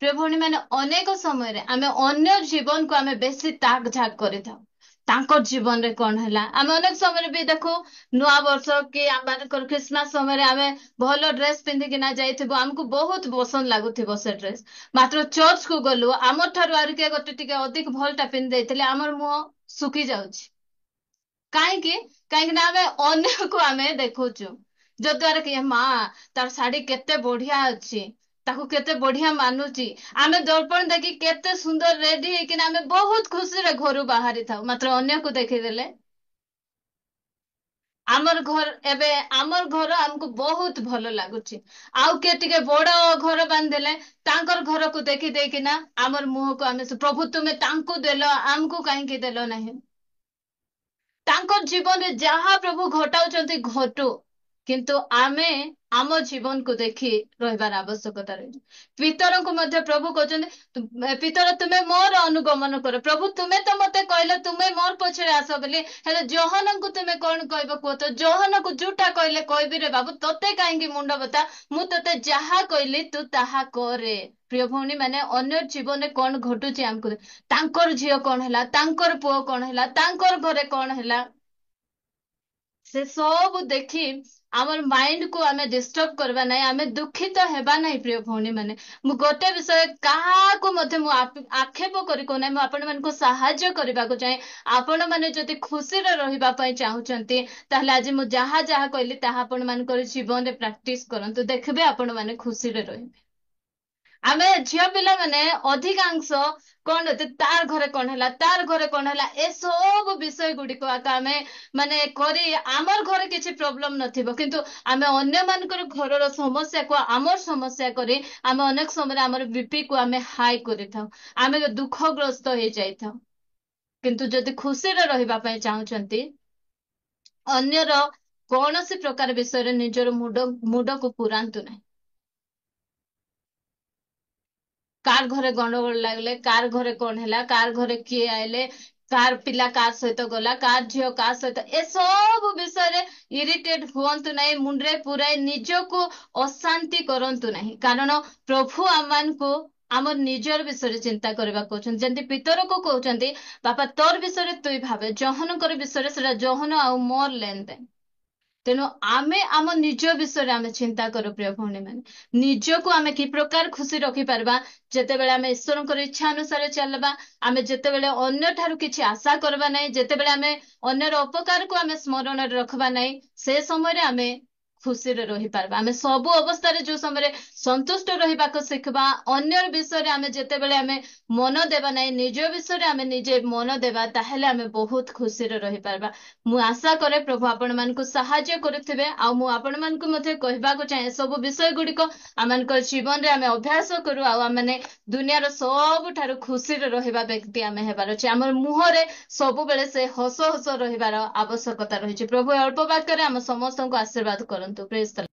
ପ୍ରିୟ ଭଉଣୀ ମାନେ, ଅନେକ ସମୟରେ ଆମେ ଅନ୍ୟ ଜୀବନକୁ ଆମେ ବେଶୀ ତାକ ଝାକ କରିଥାଉ। ତାଙ୍କର ଜୀବନରେ କ'ଣ ହେଲା, ଆମେ ଅନେକ ସମୟରେ ବି ଦେଖୁ, ନୂଆ ବର୍ଷ କି ଆମମାନଙ୍କର ଖ୍ରୀଷ୍ଟମାସ ସମୟରେ ଆମେ ଭଲ ଡ୍ରେସ ପିନ୍ଧିକିନା ଯାଇଥିବୁ, ଆମକୁ ବହୁତ ପସନ୍ଦ ଲାଗୁଥିବ ସେ ଡ୍ରେସ। ମାତ୍ର ଚର୍ଚ୍ଚ କୁ ଗଲୁ, ଆମର ଠାରୁ ଆହୁରି କିଏ ଗୋଟେ ଟିକେ ଅଧିକ ଭଲଟା ପିନ୍ଧି ଦେଇଥିଲେ, ଆମର ମୁହଁ ଶୁଖି ଯାଉଛି। କାହିଁକି? କାହିଁକି ନା ଆମେ ଅନ୍ୟକୁ ଆମେ ଦେଖୁଛୁ, ଯଦ୍ୱାରା କି ମା ତାର ଶାଢୀ କେତେ ବଢିଆ ଅଛି, ତାକୁ କେତେ ବଢିଆ ମାନୁଛି। ଆମେ ଦର୍ପଣ ଦେଖି କେତେ ସୁନ୍ଦର ରେଡି ହେଇକିନା ଆମେ ବହୁତ ଖୁସିରେ ଘରୁ ବାହାରି ଥାଉ। ମାତ୍ର ଅନ୍ୟକୁ ଦେଖିଦେଲେ ଆମର ଘର ଆମକୁ ବହୁତ ଭଲ ଲାଗୁଛି। ଆଉ କିଏ ଟିକେ ବଡ ଘର ବାନ୍ଧିଦେଲେ ତାଙ୍କର ଘରକୁ ଦେଖି ଦେଇକିନା ଆମର ମୁହଁକୁ ଆମେ ପ୍ରଭୁ ତୁମେ ତାଙ୍କୁ ଦେଲ, ଆମକୁ କାହିଁକି ଦେଲ ନାହିଁ? ତାଙ୍କର ଜୀବନରେ ଯାହା ପ୍ରଭୁ ଘଟାଉଛନ୍ତି ଘଟୁ, କିନ୍ତୁ ଆମେ ଆମ ଜୀବନକୁ ଦେଖି ରହିବାର ଆବଶ୍ୟକତା ରହିଛି। ପିତରଙ୍କୁ ମଧ୍ୟ ପ୍ରଭୁ କହୁଛନ୍ତି, ପିତର ତୁମେ ମୋର ଅନୁଗମନ କର। ପ୍ରଭୁ ତୁମେ ତ ମତେ କହିଲ ତୁମେ ମୋର ପଛରେ ଆସ ବୋଲି, ହେଲେ ଜୋହନଙ୍କୁ ତୁମେ କ'ଣ କହିବ କୁହ ତ? ଜୋହନକୁ ଯୋଉଟା କହିଲେ କହିବି ରେ ବାବୁ, ତତେ କାହିଁକି ମୁଣ୍ଡ ବତା? ମୁଁ ତତେ ଯାହା କହିଲି ତୁ ତାହା କରେ। ପ୍ରିୟ ଭଉଣୀ ମାନେ, ଅନ୍ୟ ଜୀବନରେ କ'ଣ ଘଟୁଛି ଆମକୁ, ତାଙ୍କର ଝିଅ କ'ଣ ହେଲା, ତାଙ୍କର ପୁଅ କ'ଣ ହେଲା, ତାଙ୍କର ଘରେ କ'ଣ ହେଲା, ସେ ସବୁ ଦେଖି ଆମର ମାଇଣ୍ଡକୁ ଆମେ ଡିଷ୍ଟର୍ବ କରିବା ନାହିଁ, ଆମେ ଦୁଃଖିତ ହେବା ନାହିଁ। ପ୍ରିୟ ଭଉଣୀ ମାନେ, ମୁଁ ଗୋଟେ ବିଷୟ କାହାକୁ ମଧ୍ୟ ମୁଁ ଆକ୍ଷେପ କରି କହୁନାହିଁ, ମୁଁ ଆପଣମାନଙ୍କୁ ସାହାଯ୍ୟ କରିବାକୁ ଚାହେଁ। ଆପଣମାନେ ଯଦି ଖୁସିରେ ରହିବା ପାଇଁ ଚାହୁଁଛନ୍ତି, ତାହେଲେ ଆଜି ମୁଁ ଯାହା ଯାହା କହିଲି ତାହା ଆପଣମାନଙ୍କର ଜୀବନରେ ପ୍ରାକ୍ଟିସ କରନ୍ତୁ, ଦେଖିବେ ଆପଣମାନେ ଖୁସିରେ ରହିବେ। ଆମେ ଝିଅ ପିଲାମାନେ ଅଧିକାଂଶ କ'ଣ, ତାର ଘରେ କ'ଣ ହେଲା, ତାର ଘରେ କ'ଣ ହେଲା, ଏସବୁ ବିଷୟ ଗୁଡିକ ଆମେ ମାନେ କରି, ଆମର ଘରେ କିଛି ପ୍ରୋବ୍ଲେମ ନଥିବ, କିନ୍ତୁ ଆମେ ଅନ୍ୟମାନଙ୍କର ଘରର ସମସ୍ୟାକୁ ଆମର ସମସ୍ୟା କରି ଆମେ ଅନେକ ସମୟରେ ଆମର ବିପି କୁ ଆମେ ହାଇ କରିଥାଉ, ଆମେ ଦୁଃଖଗ୍ରସ୍ତ ହେଇଯାଇଥାଉ। କିନ୍ତୁ ଯଦି ଖୁସିରେ ରହିବା ପାଇଁ ଚାହୁଁଛନ୍ତି, ଅନ୍ୟର କୌଣସି ପ୍ରକାର ବିଷୟରେ ନିଜର ମୁଣ୍ଡକୁ ପୁରାନ୍ତୁ ନାହିଁ। କାର ଘରେ ଗଣ୍ଡଗୋଳ ଲାଗିଲେ, କାର ଘରେ କ'ଣ ହେଲା, କାର ଘରେ କିଏ ଆଇଲେ, କାର ପିଲା କାହା ସହିତ ଗଲା, କାର ଝିଅ କାହା ସହିତ, ଏସବୁ ବିଷୟରେ ଇରିଟେଟ ହୁଅନ୍ତୁ ନାହିଁ, ମୁଣ୍ଡରେ ପୁରାଇ ନିଜକୁ ଅଶାନ୍ତି କରନ୍ତୁ ନାହିଁ। କାରଣ ପ୍ରଭୁ ଆମମାନଙ୍କୁ ଆମର ନିଜର ବିଷୟରେ ଚିନ୍ତା କରିବାକୁ କହୁଛନ୍ତି। ଯେମିତି ପିତରକୁ କହୁଛନ୍ତି, ବାପା ତୋର ବିଷୟରେ ତୁଇ ଭାବେ, ଜହନଙ୍କର ବିଷୟରେ ସେଟା ଜହନ ଆଉ ମୋର ଲେନଦେନ। ତେଣୁ ଆମେ ଆମ ନିଜ ବିଷୟରେ ଆମେ ଚିନ୍ତା କରୁ। ପ୍ରିୟ ଭଉଣୀ ମାନେ, ନିଜକୁ ଆମେ କି ପ୍ରକାର ଖୁସି ରଖିପାରିବା, ଯେତେବେଳେ ଆମେ ଈଶ୍ୱରଙ୍କର ଇଚ୍ଛା ଅନୁସାରେ ଚାଲିବା, ଆମେ ଯେତେବେଳେ ଅନ୍ୟ ଠାରୁ କିଛି ଆଶା କରିବା ନାହିଁ, ଯେତେବେଳେ ଆମେ ଅନ୍ୟର ଅପକାରକୁ ଆମେ ସ୍ମରଣରେ ରଖିବା ନାହିଁ, ସେ ସମୟରେ ଆମେ ଖୁସିରେ ରହିପାରିବା। ଆମେ ସବୁ ଅବସ୍ଥାରେ ଯୋଉ ସମୟରେ ସନ୍ତୁଷ୍ଟ ରହିବାକୁ ଶିଖିବା, ଅନ୍ୟର ବିଷୟରେ ଆମେ ଯେତେବେଳେ ଆମେ ମନ ଦେବା ନାହିଁ, ନିଜ ବିଷୟରେ ଆମେ ନିଜେ ମନ ଦେବା, ତାହେଲେ ଆମେ ବହୁତ ଖୁସିରେ ରହିପାରିବା। ମୁଁ ଆଶା କରେ ପ୍ରଭୁ ଆପଣମାନଙ୍କୁ ସାହାଯ୍ୟ କରୁଥିବେ, ଆଉ ମୁଁ ଆପଣମାନଙ୍କୁ ମଧ୍ୟ କହିବାକୁ ଚାହେଁ, ସବୁ ବିଷୟ ଗୁଡିକ ଆମମାନଙ୍କ ଜୀବନରେ ଆମେ ଅଭ୍ୟାସ କରୁ, ଆଉ ଆମେ ଦୁନିଆର ସବୁଠାରୁ ଖୁସିରେ ରହିବା ବ୍ୟକ୍ତି ଆମେ ହେବାର ଅଛି। ଆମର ମୁହଁରେ ସବୁବେଳେ ସେ ହସ ହସ ରହିବାର ଆବଶ୍ୟକତା ରହିଛି। ପ୍ରଭୁ ଅଳ୍ପ ବାକ୍ୟରେ ଆମ ସମସ୍ତଙ୍କୁ ଆଶୀର୍ବାଦ କରନ୍ତୁ। ପ୍ରେଜ୍ ଦ ଲର୍ଡ।